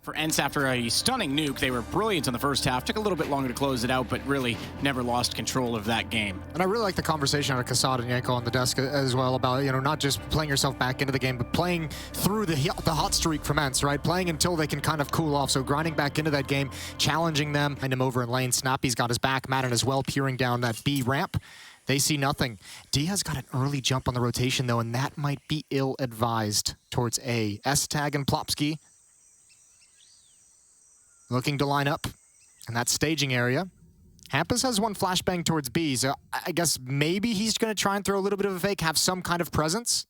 For ENCE, after a stunning nuke, they were brilliant in the first half. Took a little bit longer to close it out, but really never lost control of that game. And I really like the conversation out of Kasad and Yanko on the desk as well about, not just playing yourself back into the game, but playing through the hot streak from ENCE, right? Playing until they can kind of cool off. So grinding back into that game, challenging them. Find him over in lane. Snappy's got his back. Madden as well, peering down that B ramp. They see nothing. D has got an early jump on the rotation, though, and that might be ill-advised towards A. S-Tag and Plopsky looking to line up in that staging area. Hampus has one flashbang towards B, so I guess maybe he's going to try and throw a little bit of a fake, have some kind of presence.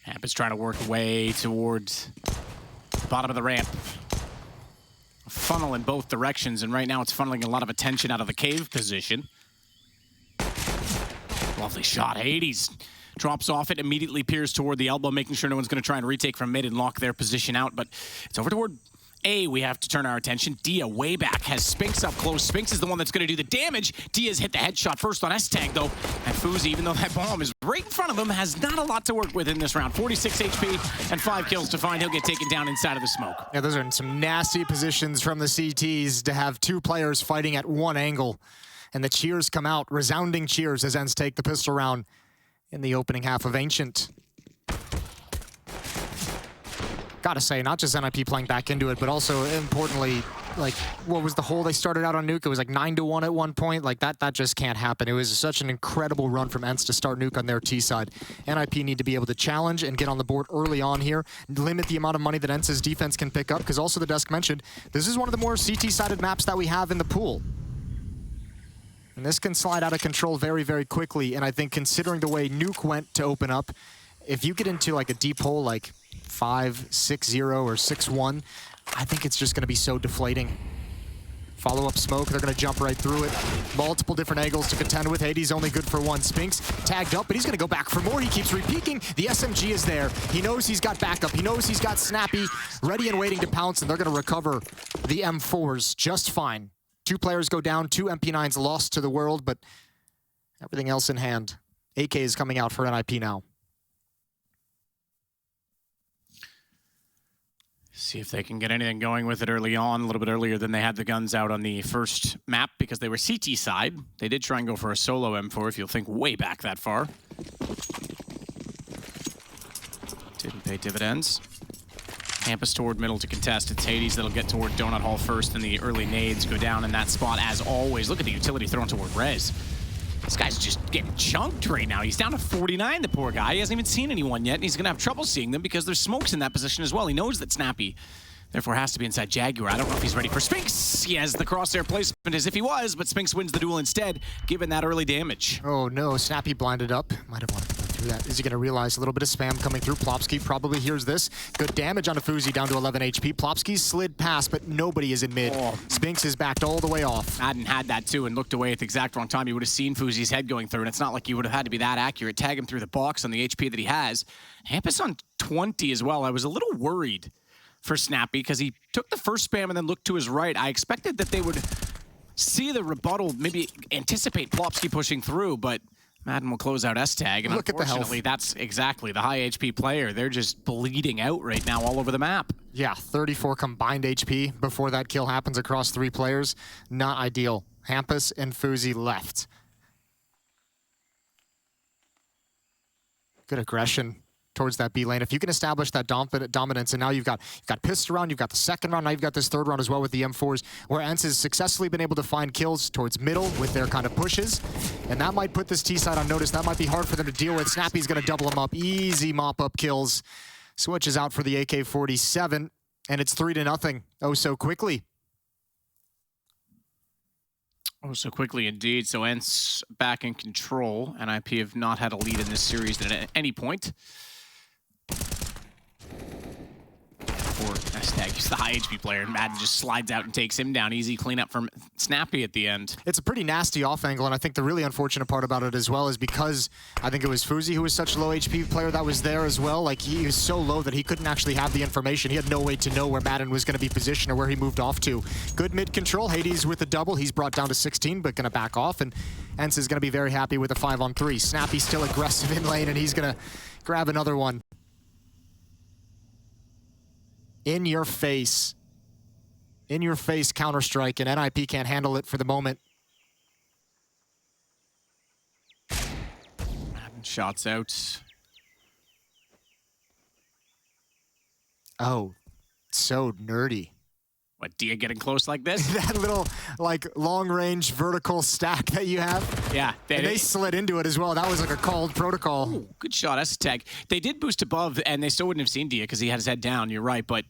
Hampus trying to work way towards the bottom of the ramp. A funnel in both directions, and right now it's funneling a lot of attention out of the cave position. Lovely shot. Hades drops off it, immediately peers toward the elbow, making sure no one's going to try and retake from mid and lock their position out. But it's over toward A we have to turn our attention. Dia way back, has Spinks up close. Spinks is the one that's going to do the damage. Dia's hit the headshot first on S-Tag, though. And Fuzi, even though that bomb is right in front of him, has not a lot to work with in this round. 46 HP and 5 kills to find. He'll get taken down inside of the smoke. Yeah, those are some nasty positions from the CTs to have two players fighting at one angle. And the cheers come out, resounding cheers as ENCE take the pistol round in the opening half of Ancient. Gotta say, not just NiP playing back into it, but also importantly, like, what was the hole they started out on Nuke? It was like 9-1 at one point. Like, that just can't happen. It was such an incredible run from ENCE to start Nuke on their T side. NiP need to be able to challenge and get on the board early on here, limit the amount of money that ENCE's defense can pick up, because also the desk mentioned, this is one of the more CT-sided maps that we have in the pool. And this can slide out of control very, very quickly. And I think considering the way Nuke went to open up, if you get into like a deep hole like 5-6-0 or 6-1, I think it's just going to be so deflating. Follow-up smoke, they're going to jump right through it. Multiple different angles to contend with. Hades only good for one. Spinks tagged up, but he's going to go back for more. He keeps repeaking. The SMG is there. He knows he's got backup. He knows he's got Snappy ready and waiting to pounce, and they're going to recover the M4s just fine. 2 players go down, 2 MP9s lost to the world, but everything else in hand. AK is coming out for NiP now. See if they can get anything going with it early on, a little bit earlier than they had the guns out on the first map because they were CT side. They did try and go for a solo M4 if you'll think way back that far. Didn't pay dividends. Campus toward middle to contest. It's Hades that'll get toward Donut Hall first, and the early nades go down in that spot as always. Look at the utility thrown toward Rez. This guy's just getting chunked right now. He's down to 49, the poor guy. He hasn't even seen anyone yet, and he's going to have trouble seeing them because there's smokes in that position as well. He knows that Snappy, therefore, has to be inside Jaguar. I don't know if he's ready for Spinks. He has the crosshair placement as if he was, but Spinks wins the duel instead, given that early damage. Oh no, Snappy blinded up. Might have wanted to go through that. Is he going to realize a little bit of spam coming through? Plopsky probably hears this. Good damage on a Fuzi down to 11 HP. Plopsky slid past, but nobody is in mid. Oh. Spinks is backed all the way off. Madden had that too and looked away at the exact wrong time. You would have seen Fuzi's head going through, and it's not like you would have had to be that accurate. Tag him through the box on the HP that he has. Hampus on 20 as well. I was a little worried for Snappy because he took the first spam and then looked to his right. I expected that they would see the rebuttal, maybe anticipate Plopsky pushing through, but Madden will close out S-Tag, and look unfortunately, that's exactly the high HP player. They're just bleeding out right now all over the map. Yeah, 34 combined HP before that kill happens across 3 players. Not ideal. Hampus and Fuzi left. Good aggression towards that B lane. If you can establish that dominance, and now you've got pissed around, you've got the second round, now you've got this third round as well with the M4s, where ENCE has successfully been able to find kills towards middle with their kind of pushes, and that might put this T side on notice. That might be hard for them to deal with. Snappy's going to double them up. Easy mop-up kills. Switches out for the AK-47, and it's 3-0. Oh, so quickly. Oh, so quickly indeed. So ENCE back in control. NiP have not had a lead in this series at any point. For S-Tag, he's the high HP player, and Madden just slides out and takes him down. Easy cleanup from Snappy at the end. It's a pretty nasty off angle, and I think the really unfortunate part about it as well is because I think it was Fuzi who was such a low HP player that was there as well. Like, he was so low that he couldn't actually have the information. He had no way to know where Madden was going to be positioned or where he moved off to. Good mid control. Hades with the double. He's brought down to 16, but going to back off, and ENCE is going to be very happy with a 5-on-3. Snappy still aggressive in lane, and he's going to grab another one. In your face. In your face Counter-Strike, and NiP can't handle it for the moment. Shots out. Oh, so nerdy. What, Dia getting close like this? That little, like, long-range vertical stack that you have. Yeah. They slid into it as well. That was like a called protocol. Ooh, good shot, S-Tag. They did boost above, and they still wouldn't have seen Dia because he had his head down, you're right, but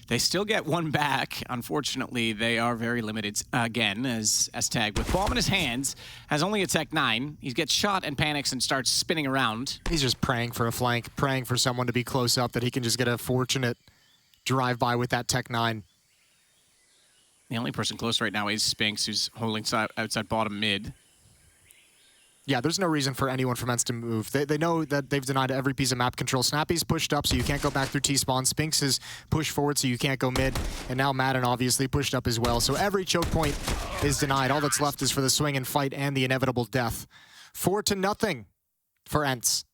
they still get one back. Unfortunately, they are very limited again, as S-Tag, with bomb in his hands, has only a Tech 9. He gets shot and panics and starts spinning around. He's just praying for a flank, praying for someone to be close up, that he can just get a fortunate drive-by with that Tech 9. The only person close right now is Spinks, who's holding outside bottom mid. Yeah, there's no reason for anyone from ENCE to move. They know that they've denied every piece of map control. Snappy's pushed up, so you can't go back through T-spawn. Spinks is pushed forward, so you can't go mid. And now Madden obviously pushed up as well. So every choke point is denied. All that's left is for the swing and fight and the inevitable death. 4-0 for ENCE.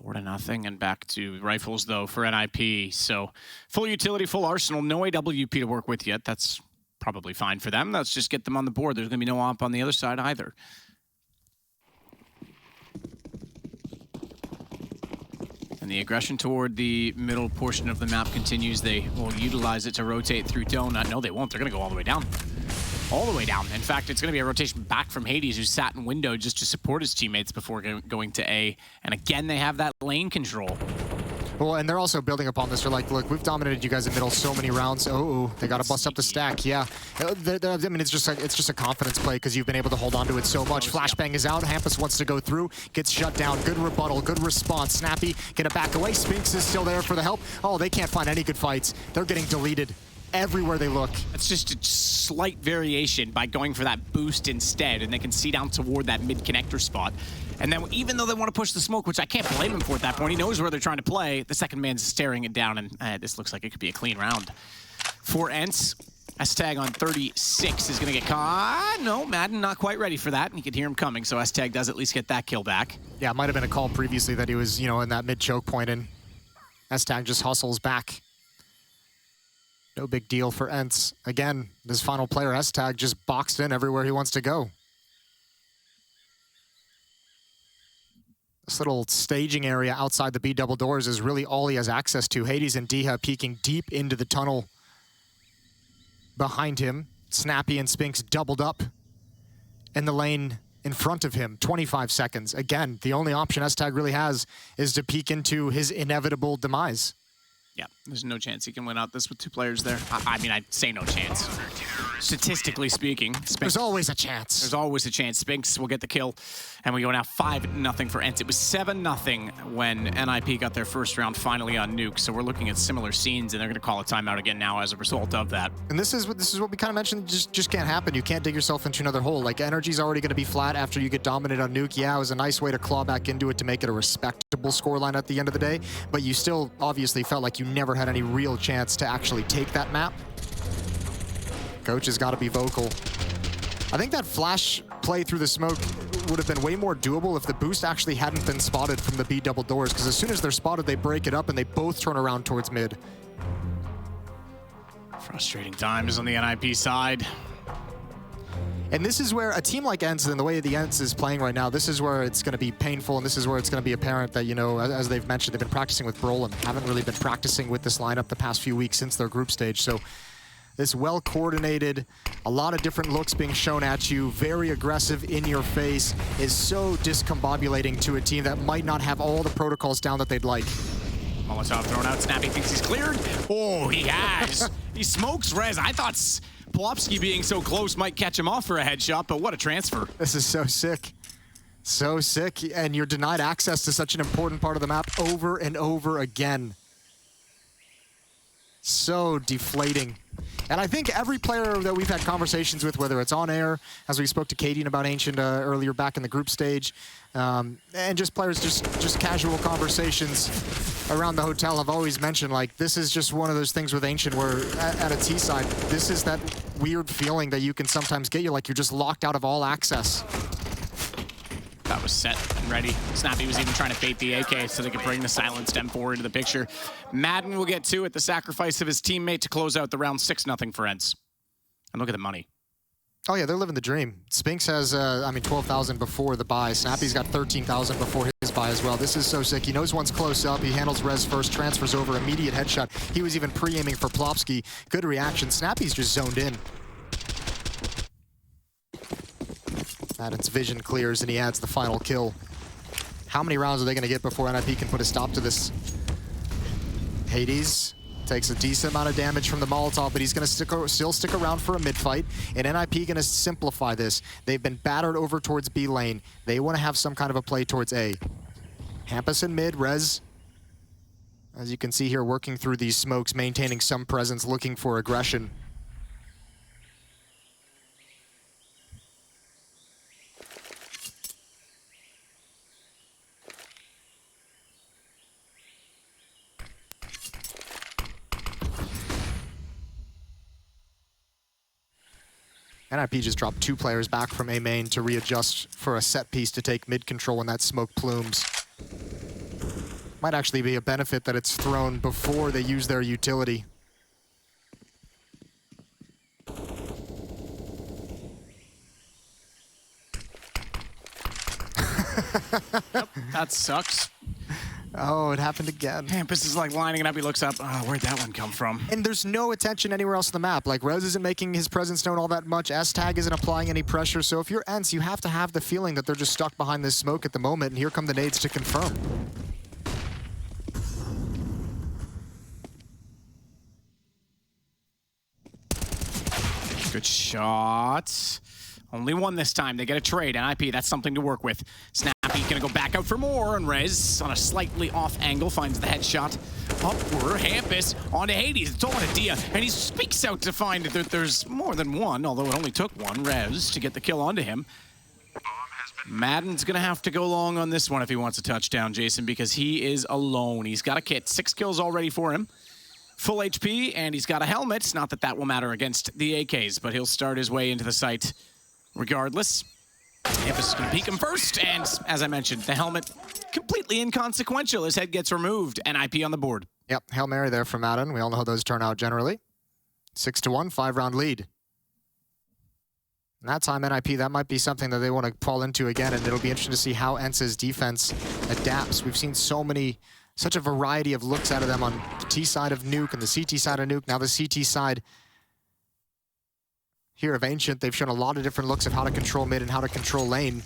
4-0, and back to rifles, though, for NiP. So full utility, full arsenal, no AWP to work with yet. That's probably fine for them. Let's just get them on the board. There's going to be no op on the other side either. And the aggression toward the middle portion of the map continues. They will utilize it to rotate through Donut. No, they won't. They're going to go all the way down. All the way down. In fact, it's going to be a rotation back from Hades, who sat in window just to support his teammates before going to A. And again, they have that lane control. Well, and they're also building upon this. They're like, look, we've dominated you guys in middle so many rounds. Oh, they got to bust up the stack. Yeah, I mean, it's just a confidence play because you've been able to hold on to it so much. Flashbang is out. Hampus wants to go through, gets shut down. Good rebuttal, good response. Snappy gonna back away. Spinks is still there for the help. Oh, they can't find any good fights. They're getting deleted everywhere they look. It's just a slight variation by going for that boost instead, and they can see down toward that mid-connector spot. And then even though they want to push the smoke, which I can't blame him for at that point, he knows where they're trying to play, the second man's staring it down, and this looks like it could be a clean round. For ENCE, S-Tag on 36 is going to get caught. No, Madden not quite ready for that, and you can hear him coming, so S-Tag does at least get that kill back. Yeah, it might have been a call previously that he was, you know, in that mid-choke point, and S-Tag just hustles back. No big deal for ENCE. Again, this final player, S-Tag, just boxed in everywhere he wants to go. This little staging area outside the B double doors is really all he has access to. Hades and Diha peeking deep into the tunnel behind him. Snappy and Spinks doubled up in the lane in front of him. 25 seconds. Again, the only option S-Tag really has is to peek into his inevitable demise. Yeah, there's no chance he can win out this with two players there. I mean, I'd say no chance. Statistically speaking, there's always a chance. There's always a chance. Spinks will get the kill, and we go now 5-0 for ENCE. It was 7-0 when NiP got their first round finally on Nuke, so we're looking at similar scenes, and they're going to call a timeout again now as a result of that. And this is what we kind of mentioned, just can't happen. You can't dig yourself into another hole. Like, energy's already going to be flat after you get dominated on Nuke. Yeah, it was a nice way to claw back into it to make it a respectable scoreline at the end of the day, but you still obviously felt like you never had any real chance to actually take that map. Coach has got to be vocal. I think that flash play through the smoke would have been way more doable if the boost actually hadn't been spotted from the B double doors, because as soon as they're spotted, they break it up and they both turn around towards mid. Frustrating times on the NiP side. And this is where a team like ENCE, and the way the ENCE is playing right now, this is where it's going to be painful, and this is where it's going to be apparent that, you know, as they've mentioned, they've been practicing with Brolin, haven't really been practicing with this lineup the past few weeks since their group stage. So this well-coordinated, a lot of different looks being shown at you, very aggressive in your face, is so discombobulating to a team that might not have all the protocols down that they'd like. Molotov thrown out, Snappy thinks he's cleared. Oh, he has. He smokes Rez. I thought Polopsky being so close might catch him off for a headshot, but what a transfer. This is so sick. So sick, and you're denied access to such an important part of the map over and over again. So deflating. And I think every player that we've had conversations with, whether it's on air, as we spoke to Katie about Ancient earlier back in the group stage, and just players, just casual conversations around the hotel have always mentioned, like, this is just one of those things with Ancient where at a T side, this is that weird feeling that you can sometimes get. You're like, you're just locked out of all access. That was set and ready. Snappy was even trying to bait the AK so they could bring the silenced M4 into the picture. Madden will get 2 at the sacrifice of his teammate to close out the round 6-0 for ENCE. And look at the money. Oh yeah, they're living the dream. Spinks has, 12,000 before the buy. Snappy's got 13,000 before his buy as well. This is so sick. He knows one's close up. He handles res first, transfers over, immediate headshot. He was even pre-aiming for Plopsky. Good reaction. Snappy's just zoned in. Madden's vision clears and he adds the final kill. How many rounds are they going to get before NiP can put a stop to this? Hades takes a decent amount of damage from the Molotov, but he's going to still stick around for a mid-fight. And NiP going to simplify this. They've been battered over towards B lane. They want to have some kind of a play towards A. Hampus in mid, Rez, as you can see here, working through these smokes, maintaining some presence, looking for aggression. NiP just dropped 2 players back from A main to readjust for a set piece to take mid control when that smoke plumes. Might actually be a benefit that it's thrown before they use their utility. Yep, that sucks. Oh, it happened again. Hampus is like lining it up. He looks up. Oh, where'd that one come from? And there's no attention anywhere else on the map. Like, Rose isn't making his presence known all that much. S-Tag isn't applying any pressure. So if you're ENCE, you have to have the feeling that they're just stuck behind this smoke at the moment. And here come the nades to confirm. Good shot. Only one this time. They get a trade. NiP, that's something to work with. Snappy gonna go back out for more, and Rez on a slightly off angle finds the headshot. Upward, Hampus onto Hades. It's all on Adia, and he speaks out to find that there's more than one, although it only took one, Rez, to get the kill onto him. Madden's gonna have to go long on this one if he wants a touchdown, Jason, because he is alone. He's got a kit, 6 kills already for him. Full HP, and he's got a helmet. Not that that will matter against the AKs, but he'll start his way into the site regardless. Hampus is going to peek him first, and as I mentioned, the helmet completely inconsequential. His head gets removed, and NiP on the board. Yep, Hail Mary there from Madden. We all know how those turn out generally. 6-1, 5-round lead. And that time, NiP, that might be something that they want to fall into again, and it'll be interesting to see how ENCE's defense adapts. We've seen such a variety of looks out of them on the T side of Nuke and the CT side of Nuke, now the CT side here of Ancient. They've shown a lot of different looks of how to control mid and how to control lane.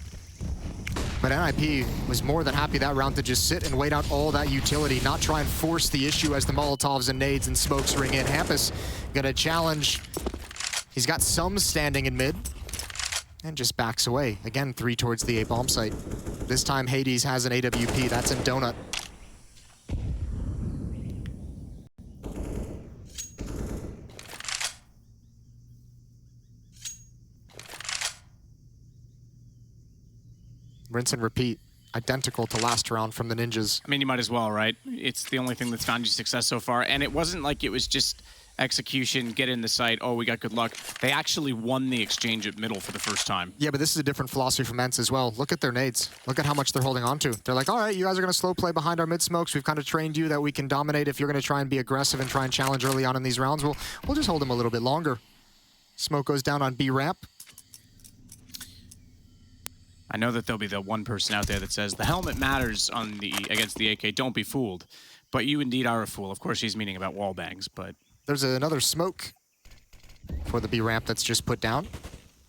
But NiP was more than happy that round to just sit and wait out all that utility, not try and force the issue as the Molotovs and nades and smokes ring in. Hampus gonna challenge. He's got some standing in mid and just backs away. Again, 3 towards the A bomb site. This time Hades has an AWP, that's in Donut. Rinse and repeat, identical to last round from the Ninjas. I mean, you might as well, right? It's the only thing that's found you success so far, and it wasn't like it was just execution, get in the site, oh, we got good luck. They actually won the exchange at middle for the first time. Yeah, but this is a different philosophy from ENCE as well. Look at their nades. Look at how much they're holding on to. They're like, all right, you guys are going to slow play behind our mid smokes. We've kind of trained you that we can dominate if you're going to try and be aggressive and try and challenge early on in these rounds. We'll just hold them a little bit longer. Smoke goes down on B ramp. I know that there'll be the one person out there that says the helmet matters against the AK. Don't be fooled. But you indeed are a fool. Of course, he's meaning about wall bangs, but... There's another smoke for the B ramp that's just put down.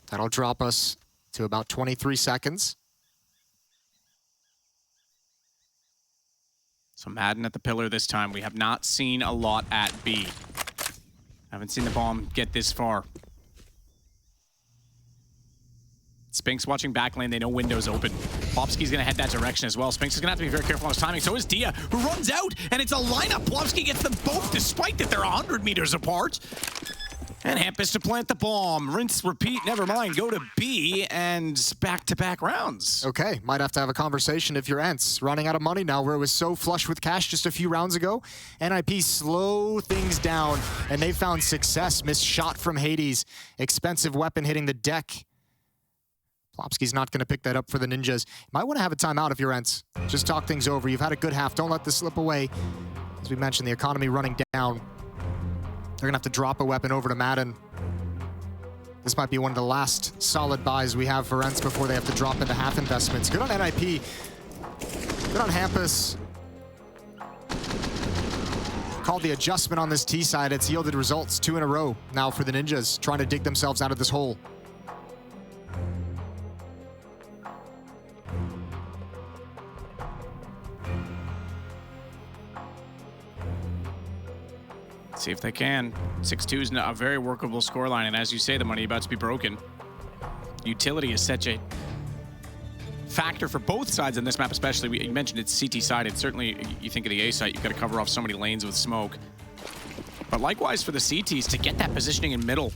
That'll drop us to about 23 seconds. So Madden at the pillar this time. We have not seen a lot at B. Haven't seen the bomb get this far. Spinks watching backlane, they know window's open. Plopsky's gonna head that direction as well. Spinks is gonna have to be very careful on his timing. So is Dia, who runs out, and it's a lineup. Plopsky gets them both, despite that they're 100 meters apart. And Hampus to plant the bomb. Rinse, repeat, never mind. Go to B, and back-to-back rounds. Okay, might have to have a conversation if you're ENCE. Running out of money now, where it was so flush with cash just a few rounds ago. NiP slow things down, and they found success. Missed shot from Hades. Expensive weapon hitting the deck. Plopsky's not going to pick that up for the Ninjas. Might want to have a timeout if you're ENCE. Just talk things over. You've had a good half. Don't let this slip away. As we mentioned, the economy running down. They're going to have to drop a weapon over to Madden. This might be one of the last solid buys we have for ENCE before they have to drop into half investments. Good on NiP. Good on Hampus. Called the adjustment on this T side. It's yielded results 2 in a row now for the Ninjas, trying to dig themselves out of this hole. See if they can. 6-2 is a very workable scoreline, and as you say, the money about to be broken. Utility is such a factor for both sides in this map, especially. You mentioned it's CT-sided. Certainly, you think of the A site, you've got to cover off so many lanes with smoke. But likewise for the CTs, to get that positioning in middle,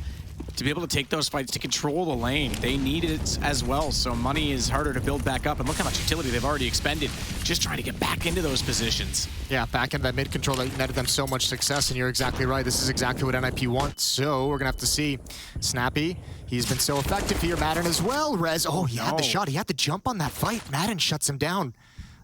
to be able to take those fights, to control the lane, they need it as well. So money is harder to build back up, and look how much utility they've already expended just trying to get back into those positions. Yeah, back into that mid control that netted them so much success, and you're exactly right. This is exactly what NiP wants. So we're gonna have to see. Snappy, he's been so effective here. Madden as well. Rez, oh, he had the shot. He had to jump on that fight. Madden shuts him down.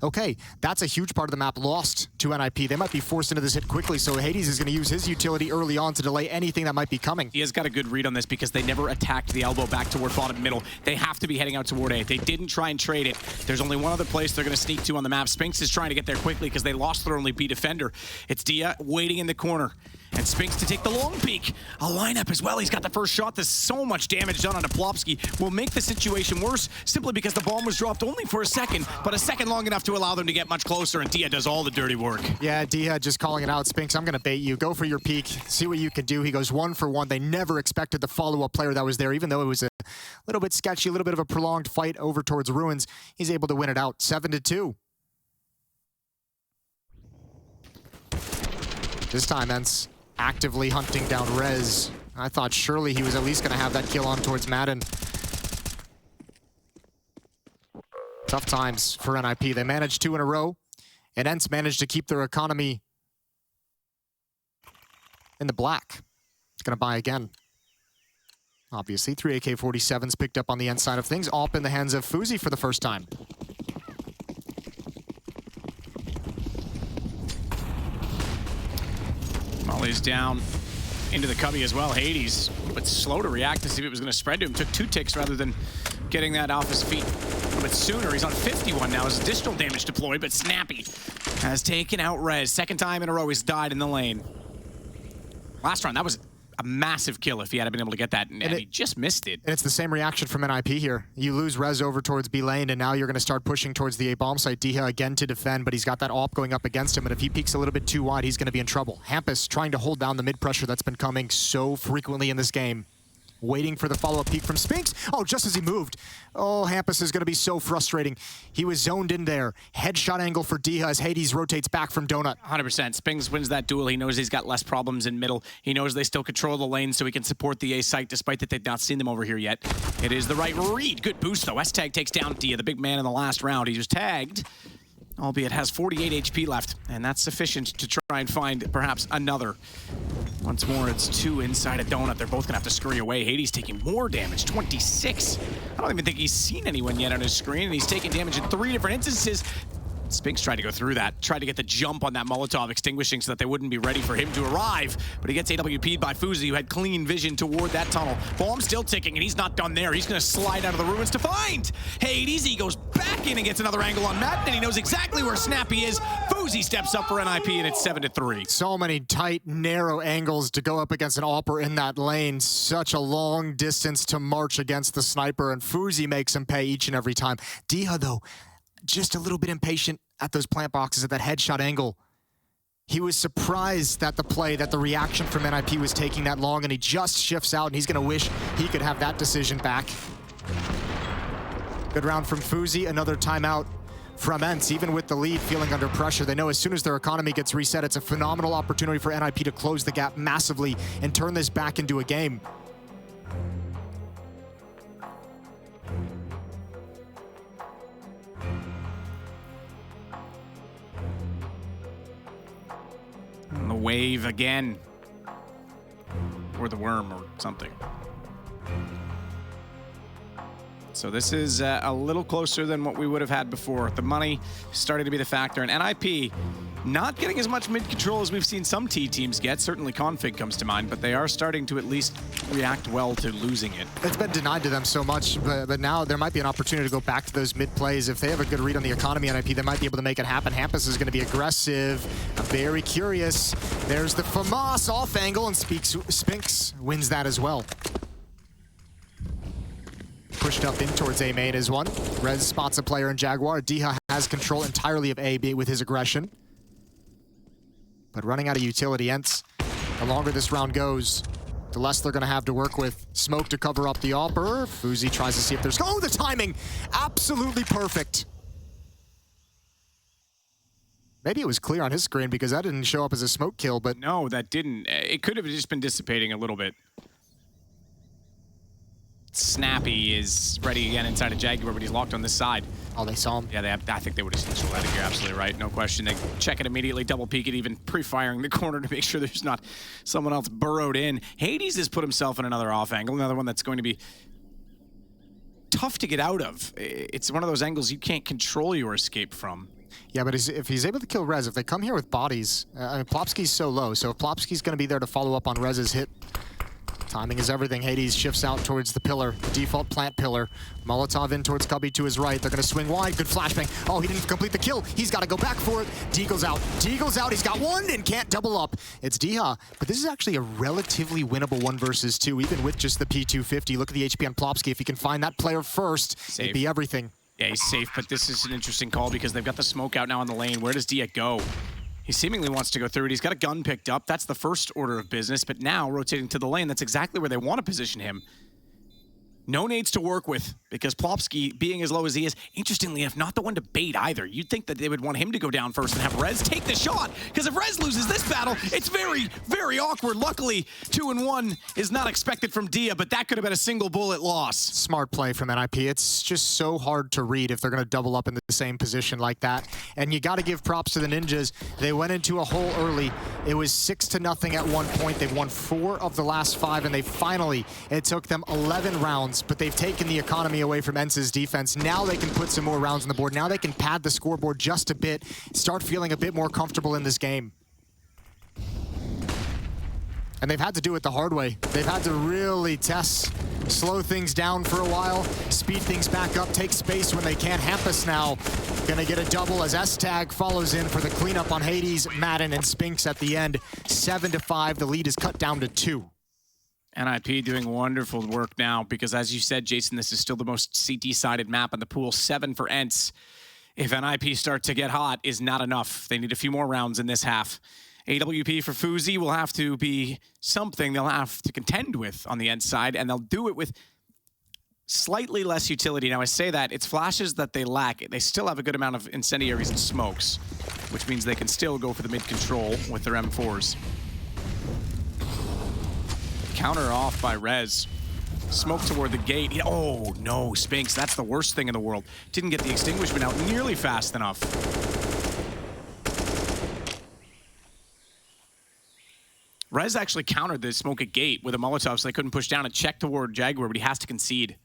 Okay, that's a huge part of the map lost to NiP. They might be forced into this hit quickly, so Hades is going to use his utility early on to delay anything that might be coming. He has got a good read on this because they never attacked the elbow back toward bottom middle. They have to be heading out toward A. They didn't try and trade it. There's only one other place they're going to sneak to on the map. Spinks is trying to get there quickly because they lost their only B defender. It's Dia waiting in the corner. And Spinks to take the long peek. A lineup as well. He's got the first shot. There's so much damage done on Plopsky. Will make the situation worse simply because the bomb was dropped only for a second, but a second long enough to allow them to get much closer, and Dia does all the dirty work. Yeah, Dia just calling it out. Spinks, I'm going to bait you. Go for your peek. See what you can do. He goes 1 for 1. They never expected the follow-up player that was there, even though it was a little bit sketchy, a little bit of a prolonged fight over towards Ruins. He's able to win it out 7-2. This time, ENCE actively hunting down Rez. I thought surely he was at least going to have that kill on towards Madden. Tough times for NiP. They managed 2 in a row, and ENCE managed to keep their economy in the black. It's going to buy again. Obviously, 3 AK-47s picked up on the ENCE side of things. AWP in the hands of Fuzi for the first time. Molly's down into the cubby as well. Hades, but slow to react to see if it was going to spread to him. Took 2 ticks rather than getting that off his feet a little bit sooner. He's on 51 now. His additional damage deployed, but Snappy has taken out Rez. Second time in a row he's died in the lane. Last round, that was a massive kill if he had been able to get that, and he just missed it. And it's the same reaction from NiP here. You lose Rez over towards B lane, and now you're going to start pushing towards the A bomb site. Diha again to defend, but he's got that AWP going up against him, and if he peeks a little bit too wide, he's going to be in trouble. Hampus trying to hold down the mid pressure that's been coming so frequently in this game. Waiting for the follow-up peek from Spinks. Oh, just as he moved. Oh, Hampus is going to be so frustrating. He was zoned in there. Headshot angle for Diha as Hades rotates back from Donut. 100%. Spinks wins that duel. He knows he's got less problems in middle. He knows they still control the lane so he can support the A site despite that they've not seen them over here yet. It is the right read. Good boost, though. S-Tag takes down Dia, the big man in the last round. He was tagged, albeit has 48 HP left, and that's sufficient to try and find perhaps another. Once more, it's 2 inside a Donut. They're both going to have to scurry away. Hades taking more damage, 26. I don't even think he's seen anyone yet on his screen, and he's taking damage in 3 different instances. Spinks tried to go through that, tried to get the jump on that Molotov extinguishing so that they wouldn't be ready for him to arrive, but he gets AWP'd by Fuzi, who had clean vision toward that tunnel. Bomb still ticking, and he's not done there. He's going to slide out of the ruins to find Hades. He goes back in and gets another angle on Matt, and he knows exactly where Snappy is. Fuzi steps up for NiP, and it's 7-3. So many tight, narrow angles to go up against an AWPer in that lane. Such a long distance to march against the sniper, and Fuzi makes him pay each and every time. Diha, though, just a little bit impatient at those plant boxes at that headshot angle. He was surprised that the reaction from NiP was taking that long, and he just shifts out, and he's going to wish he could have that decision back. Good round from Fuzi, another timeout from ENCE. Even with the lead feeling under pressure, they know as soon as their economy gets reset, it's a phenomenal opportunity for NiP to close the gap massively and turn this back into a game. The wave again. Or the worm or something. So this is a little closer than what we would have had before. The money starting to be the factor, and NiP not getting as much mid-control as we've seen some T teams get. Certainly Config comes to mind, but they are starting to at least react well to losing it. It's been denied to them so much, but now there might be an opportunity to go back to those mid plays. If they have a good read on the economy, NiP, they might be able to make it happen. Hampus is going to be aggressive, very curious. There's the FAMAS off angle, and Spinks wins that as well. Pushed up in towards A main is one. Rez spots a player in Jaguar. Diha has control entirely of A with his aggression. But running out of utility, ENCE, the longer this round goes, the less they're going to have to work with. Smoke to cover up the AWPer. Fuzi tries to see if there's... Oh, the timing! Absolutely perfect. Maybe it was clear on his screen because that didn't show up as a smoke kill, but... No, that didn't. It could have just been dissipating a little bit. Snappy is ready again inside of Jaguar, but he's locked on this side. Oh, they saw him. Yeah, I think they would have seen that. You're absolutely right. No question. They check it immediately, double peek it, even pre-firing the corner to make sure there's not someone else burrowed in. Hades has put himself in another off angle, another one that's going to be tough to get out of. It's one of those angles you can't control your escape from. Yeah, but if he's able to kill Rez, if they come here with bodies, I mean, Plopsky's so low, so if Plopsky's going to be there to follow up on Rez's hit, timing is everything. Hades shifts out towards the pillar, the default plant pillar. Molotov in towards Cubby to his right. They're going to swing wide. Good flashbang. Oh, he didn't complete the kill. He's got to go back for it. Deagle's out. Deagle's out. He's got one and can't double up. It's Diha. But this is actually a relatively winnable 1 versus 2, even with just the P250. Look at the HP on Plopsky. If he can find that player first, Safe. it'd be everything. Yeah, he's safe, but this is an interesting call because they've got the smoke out now on the lane. Where does Diha go? He seemingly wants to go through it. He's got a gun picked up. That's the first order of business, but now rotating to the lane, that's exactly where they want to position him. No nades to work with because Plopsky, being as low as he is, interestingly enough, not the one to bait either. You'd think that they would want him to go down first and have Rez take the shot, because if Rez loses this battle, it's very, very awkward. Luckily, 2-1 is not expected from Diha, but that could have been a single bullet loss. Smart play from NiP. It's just so hard to read if they're going to double up in the same position like that. And you got to give props to the Ninjas. They went into a hole early. It was 6-0 at one point. They've won 4 of the last 5, and it took them 11 rounds, but they've taken the economy away from ENCE's defense. Now they can put some more rounds on the board. Now they can pad the scoreboard just a bit, start feeling a bit more comfortable in this game. And they've had to do it the hard way. They've had to really test, slow things down for a while, speed things back up, take space when they can. Hampus now gonna get a double as S-Tag follows in for the cleanup on Hades, Madden, and Spinks at the end. 7-5, the lead is cut down to 2. NiP doing wonderful work now because, as you said, Jason, this is still the most CT-sided map in the pool. 7 for ENCE. If NiP start to get hot, is not enough. They need a few more rounds in this half. AWP for Fuzi will have to be something they'll have to contend with on the ENCE side, and they'll do it with slightly less utility. Now, I say that, it's flashes that they lack. They still have a good amount of incendiaries and smokes, which means they can still go for the mid-control with their M4s. Counter off by Rez. Smoke toward the gate. Oh, no, Spinks. That's the worst thing in the world. Didn't get the extinguishment out nearly fast enough. Rez actually countered the smoke at gate with a Molotov, so they couldn't push down and check toward Jaguar, but he has to concede.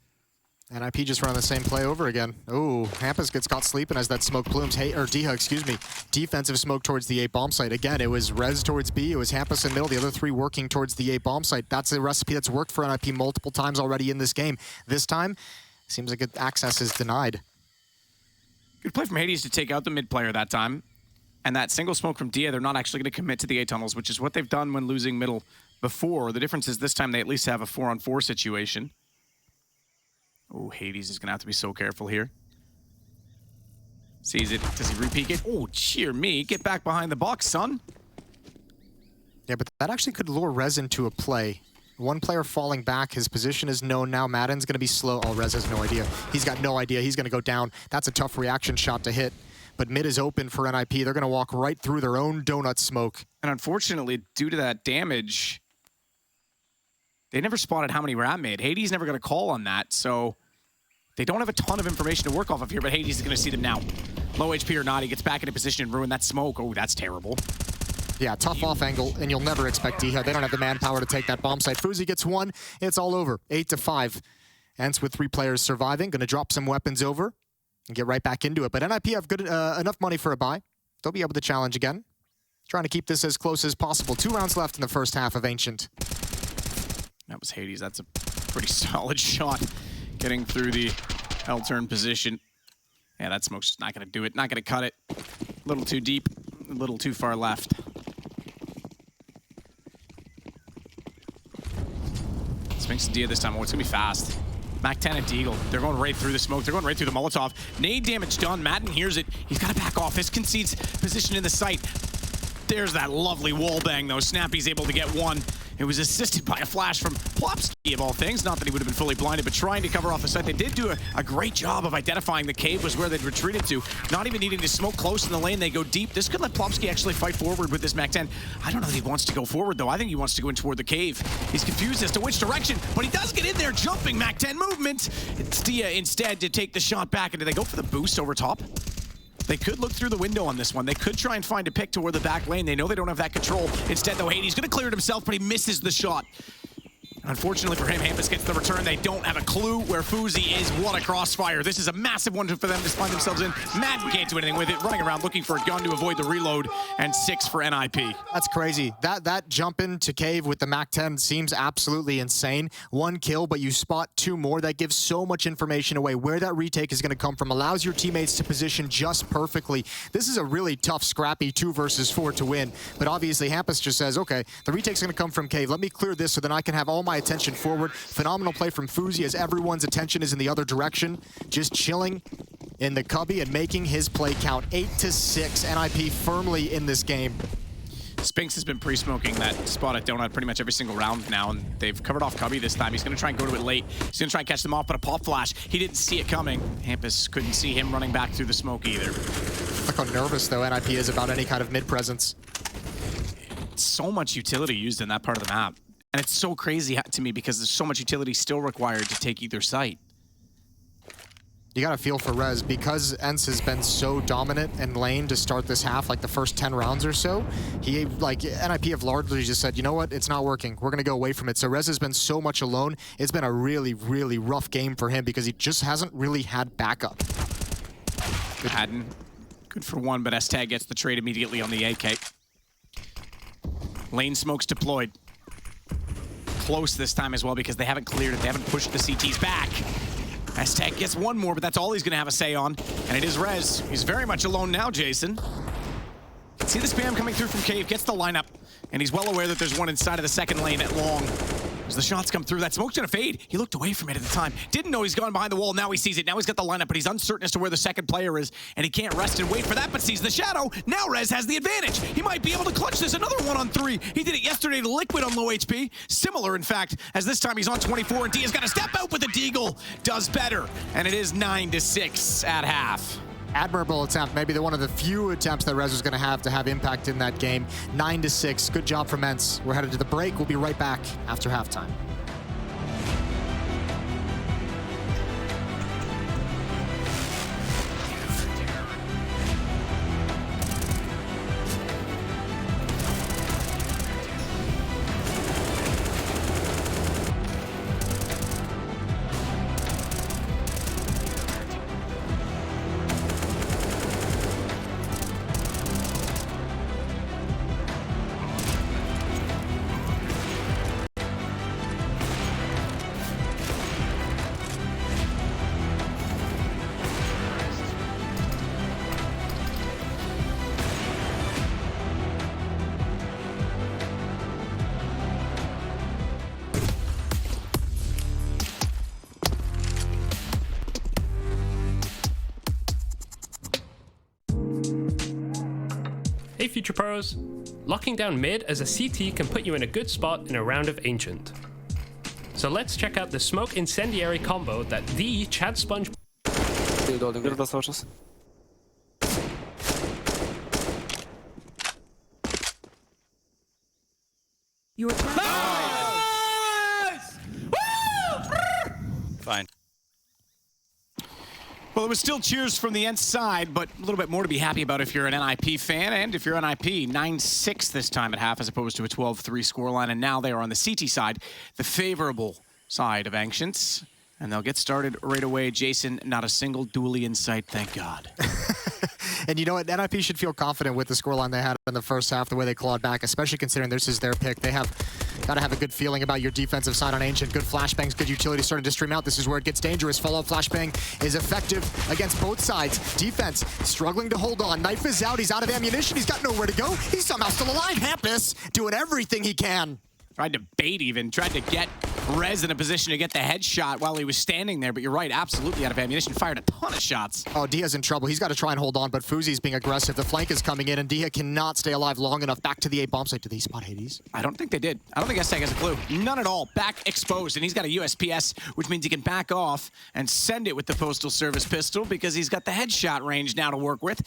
NiP just run the same play over again. Oh, Hampus gets caught sleeping as that smoke plumes. Diha, excuse me. Defensive smoke towards the A bomb site. Again, it was Rez towards B. It was Hampus in middle. The other 3 working towards the A bomb site. That's a recipe that's worked for NiP multiple times already in this game. This time, seems like access is denied. Good play from Hades to take out the mid player that time. And that single smoke from Diha, they're not actually going to commit to the A tunnels, which is what they've done when losing middle before. The difference is this time they at least have a 4-on-4 situation. Oh, Hades is going to have to be so careful here. Sees it. Does he re-peek it? Oh, cheer me. Get back behind the box, son. Yeah, but that actually could lure Rez into a play. 1 player falling back. His position is known now. Madden's going to be slow. Oh, Rez has no idea. He's got no idea. He's going to go down. That's a tough reaction shot to hit. But mid is open for NiP. They're going to walk right through their own donut smoke. And unfortunately, due to that damage, they never spotted how many Rat made. Hades never got a call on that, so they don't have a ton of information to work off of here, but Hades is going to see them now. Low HP or not, he gets back into position and ruin that smoke. Oh, that's terrible. Yeah, tough off angle, and you'll never expect Diha. They don't have the manpower to take that bomb site. Fuzi gets 1. It's all over. 8-5. ENCE with 3 players surviving, going to drop some weapons over and get right back into it. But NiP have good enough money for a buy. They'll be able to challenge again. Trying to keep this as close as possible. 2 rounds left in the first half of Ancient. That was Hades. That's a pretty solid shot. Getting through the L-turn position. Yeah, that smoke's just not going to do it. Not going to cut it. A little too deep. A little too far left. Sphinx and Dia this time. Oh, it's going to be fast. Mac 10 and Deagle. They're going right through the smoke. They're going right through the Molotov. Nade damage done. Madden hears it. He's got to back off. This concedes position in the site. There's that lovely wall bang, though. Snappy's able to get one. It was assisted by a flash from Plopsky, of all things. Not that he would have been fully blinded, but trying to cover off the site. They did do a great job of identifying the cave was where they'd retreated to. Not even needing to smoke close in the lane. They go deep. This could let Plopsky actually fight forward with this Mac 10. I don't know that he wants to go forward, though. I think he wants to go in toward the cave. He's confused as to which direction, but he does get in there, jumping Mac 10 movement. It's Dia instead to take the shot back. And do they go for the boost over top? They could look through the window on this one. They could try and find a pick toward the back lane. They know they don't have that control. Instead, though, Hades going to clear it himself, but he misses the shot. Unfortunately for him, Hampus gets the return. They don't have a clue where Fuzi is. What a crossfire. This is a massive one for them to find themselves in. Madden can't do anything with it. Running around looking for a gun to avoid the reload. And 6 for NiP. That's crazy. That jump into cave with the Mac 10 seems absolutely insane. 1 kill, but you spot 2 more. That gives so much information away. Where that retake is going to come from allows your teammates to position just perfectly. This is a really tough, scrappy 2 versus 4 to win. But obviously, Hampus just says, okay, the retake's going to come from cave. Let me clear this so then I can have all my attention forward. Phenomenal play from Fuzi as everyone's attention is in the other direction. Just chilling in the cubby and making his play count. 8-6, NiP firmly in this game. Spinks has been pre-smoking that spot at Donut pretty much every single round now, and they've covered off Cubby this time. He's going to try and go to it late. He's going to try and catch them off, but a pop flash. He didn't see it coming. Hampus couldn't see him running back through the smoke either. Look how nervous, though, NiP is about any kind of mid-presence. So much utility used in that part of the map. And it's so crazy to me because there's so much utility still required to take either site. You got to feel for Rez because ENCE has been so dominant in lane to start this half, like the first 10 rounds or so. He, like, NiP have largely just said, you know what, it's not working. We're going to go away from it. So Rez has been so much alone. It's been a really, really rough game for him because he just hasn't really had backup. Hadden, good for 1, but S-Tag gets the trade immediately on the AK. Lane smokes deployed. Close this time as well because they haven't cleared it. They haven't pushed the CTs back. S-Tag gets 1 more, but that's all he's going to have a say on. And it is Rez. He's very much alone now, Jason. See the spam coming through from Cave, gets the lineup, and he's well aware that there's one inside of the second lane at long. As the shots come through, that smoke's gonna fade. He looked away from it at the time. Didn't know he's gone behind the wall. Now he sees it. Now he's got the lineup, but he's uncertain as to where the second player is, and he can't rest and wait for that, but sees the shadow. Now Rez has the advantage. He might be able to clutch this. Another 1-on-3. He did it yesterday to Liquid on low HP. Similar, in fact, as this time he's on 24, and Dia's got to step out, but the Deagle does better. And it is 9-6 at half. Admirable attempt, maybe one of the few attempts that Rez was going to have impact in that game. 9-6, good job from ENCE. We're headed to the break. We'll be right back after halftime. Hey Future Pros! Locking down mid as a CT can put you in a good spot in a round of Ancient. So let's check out the Smoke Incendiary combo that the Chad Sponge... Your Fine. Well, it was still cheers from the ENCE side, but a little bit more to be happy about if you're an NiP fan, and if you're NiP, 9-6 this time at half as opposed to a 12-3 scoreline, and now they are on the CT side, the favorable side of Ancients, And they'll get started right away. Jason, not a single dually in sight, thank God. And you know what? NiP should feel confident with the scoreline they had in the first half, the way they clawed back, especially considering this is their pick. They have got to have a good feeling about your defensive side on Ancient. Good flashbangs, good utility starting to stream out. This is where it gets dangerous. Follow-up flashbang is effective against both sides. Defense struggling to hold on. Knife is out. He's out of ammunition. He's got nowhere to go. He's somehow still alive. Hampus doing everything he can. Tried to bait even, tried to get Rez in a position to get the headshot while he was standing there, but you're right, absolutely out of ammunition, fired a ton of shots. Oh, Dia's in trouble. He's got to try and hold on, but Fuzi's being aggressive. The flank is coming in, and Dia cannot stay alive long enough. Back to the A bomb site. Did they spot Hades? I don't think they did. I don't think STAG has a clue. None at all. Back exposed, and he's got a USPS, which means he can back off and send it with the Postal Service pistol because he's got the headshot range now to work with.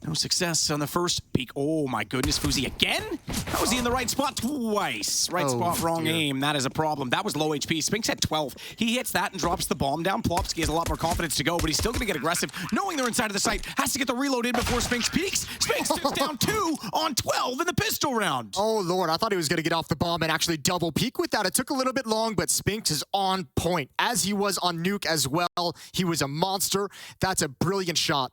No success on the first peek. Oh my goodness, Fuzi again? How was he in the right spot twice? Right spot, wrong aim. That is a problem. That was low HP. Spinks had 12. He hits that and drops the bomb down. Plopsky has a lot more confidence to go, but he's still gonna get aggressive, knowing they're inside of the site. Has to get the reload in before Spinks peeks. Spinks is down 2 on 12 in the pistol round. Oh Lord, I thought he was gonna get off the bomb and actually double peek with that. It took a little bit long, but Spinks is on point, as he was on Nuke as well. He was a monster. That's a brilliant shot.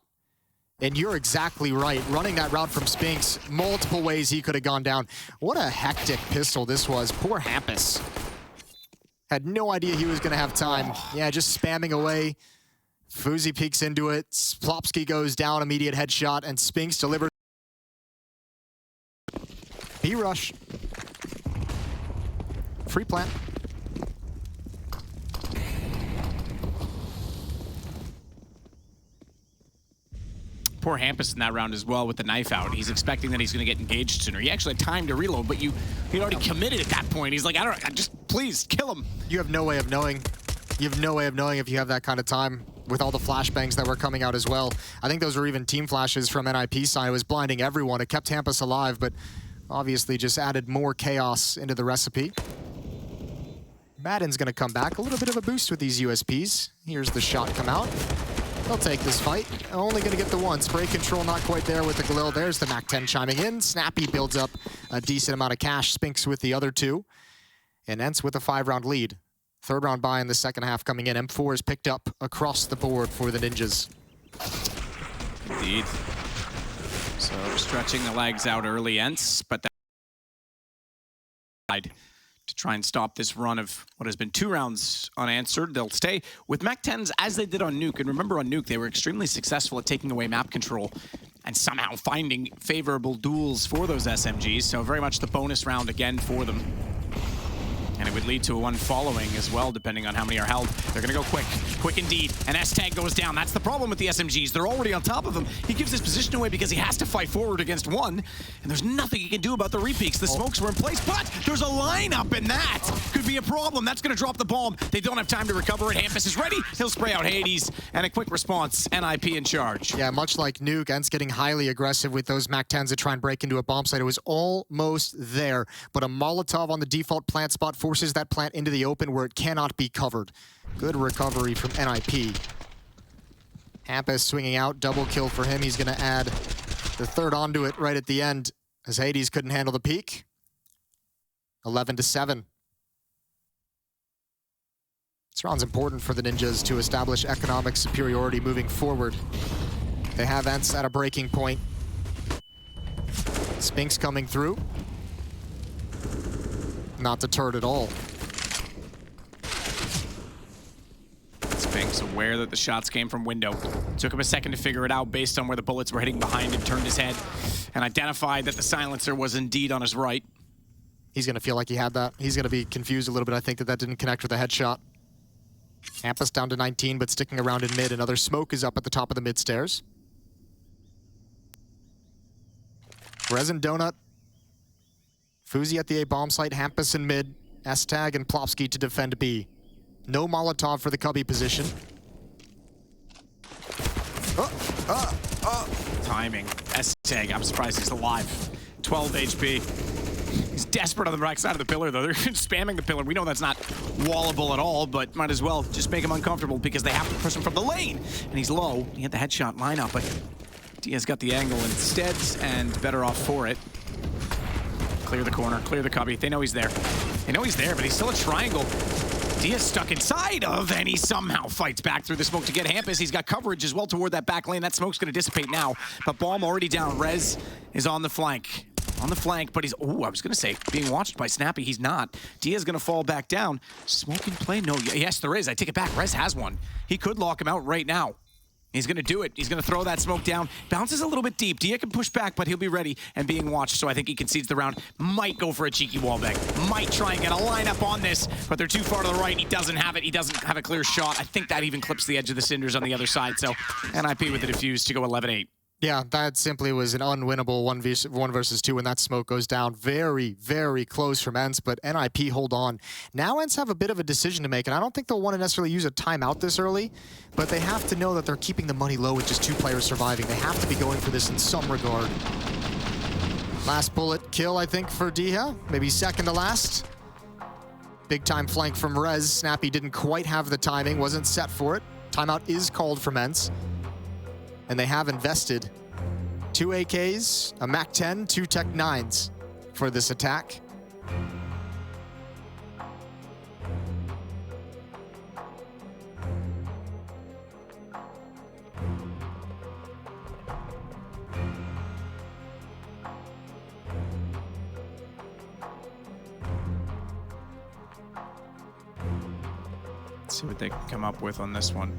And you're exactly right. Running that route from Spinks, multiple ways he could have gone down. What a hectic pistol this was. Poor Hampus. Had no idea he was going to have time. Yeah, just spamming away. Fuzi peeks into it. Plopsky goes down, immediate headshot, and Spinks delivers. B-rush. Free plant. Poor Hampus in that round as well with the knife out. He's expecting that he's going to get engaged sooner. He actually had time to reload, but he'd already committed at that point. He's like, just please kill him. You have no way of knowing. You have no way of knowing if you have that kind of time with all the flashbangs that were coming out as well. I think those were even team flashes from NiP's side. It was blinding everyone. It kept Hampus alive, but obviously just added more chaos into the recipe. Madden's going to come back. A little bit of a boost with these USPs. Here's the shot come out. They'll take this fight. Only going to get the one. Spray control not quite there with the Galil. There's the MAC-10 chiming in. Snappy builds up a decent amount of cash. Spinks with the other two. And ENCE with a 5-round lead. Third round buy in the second half coming in. M4 is picked up across the board for the Ninjas. Indeed. So stretching the legs out early, ENCE, but that to try and stop this run of what has been 2 rounds unanswered. They'll stay with MAC-10s as they did on Nuke. And remember on Nuke, they were extremely successful at taking away map control and somehow finding favorable duels for those SMGs. So very much the bonus round again for them. And it would lead to a one following as well, depending on how many are held. They're going to go quick. Quick indeed. And STAG goes down. That's the problem with the SMGs. They're already on top of him. He gives his position away because he has to fight forward against one. And there's nothing he can do about the repeaks. The smokes were in place, but there's a lineup, and that could be a problem. That's going to drop the bomb. They don't have time to recover it. Hampus is ready. He'll spray out Hades. And a quick response. NiP in charge. Yeah, much like Nuke, ENCE getting highly aggressive with those MAC-10s to try and break into a bomb site. It was almost there, but a Molotov on the default plant spot forces that plant into the open where it cannot be covered. Good recovery from NiP. Hampus swinging out, double kill for him. He's going to add the third onto it right at the end as Hades couldn't handle the peak. 11-7. This round's important for the Ninjas to establish economic superiority moving forward. They have ENCE at a breaking point. Spinks coming through. Not deterred at all. Spinks aware that the shots came from window. Took him a second to figure it out based on where the bullets were hitting behind him, turned his head, and identified that the silencer was indeed on his right. He's going to feel like he had that. He's going to be confused a little bit. I think that didn't connect with a headshot. Hampus down to 19, but sticking around in mid. Another smoke is up at the top of the mid stairs. Resin Donut. Fuzi at the A bomb site, Hampus in mid, STAG and Plopsky to defend B. No Molotov for the cubby position. Timing. STAG, I'm surprised he's alive. 12 HP. He's desperate on the right side of the pillar, though. They're spamming the pillar. We know that's not wallable at all, but might as well just make him uncomfortable because they have to push him from the lane. And he's low. He had the headshot lineup, but Diaz got the angle instead and better off for it. Clear the corner, clear the cubby. They know he's there. They know he's there, but he's still a triangle. Dia's stuck inside of, and he somehow fights back through the smoke to get Hampus. He's got coverage as well toward that back lane. That smoke's going to dissipate now, but Balm already down. Rez is on the flank. On the flank, but he's, oh, I was going to say, being watched by Snappy. He's not. Dia's going to fall back down. Smoke in play? No, yes, there is. I take it back. Rez has one. He could lock him out right now. He's going to do it. He's going to throw that smoke down. Bounces a little bit deep. Dia can push back, but he'll be ready and being watched, so I think he concedes the round. Might go for a cheeky wallbang. Might try and get a lineup on this, but they're too far to the right. He doesn't have it. He doesn't have a clear shot. I think that even clips the edge of the cinders on the other side, so NiP with the defuse to go 11-8. Yeah, that simply was an unwinnable 1 versus 2 when that smoke goes down. Very, very close from ENCE, but NiP hold on. Now ENCE have a bit of a decision to make, and I don't think they'll want to necessarily use a timeout this early, but they have to know that they're keeping the money low with just 2 players surviving. They have to be going for this in some regard. Last bullet kill, I think, for Dia. Maybe second to last. Big time flank from Rez. Snappy didn't quite have the timing, wasn't set for it. Timeout is called from ENCE. And they have invested 2 AKs, a MAC-10, 2 Tech-9s for this attack. Let's see what they can come up with on this one.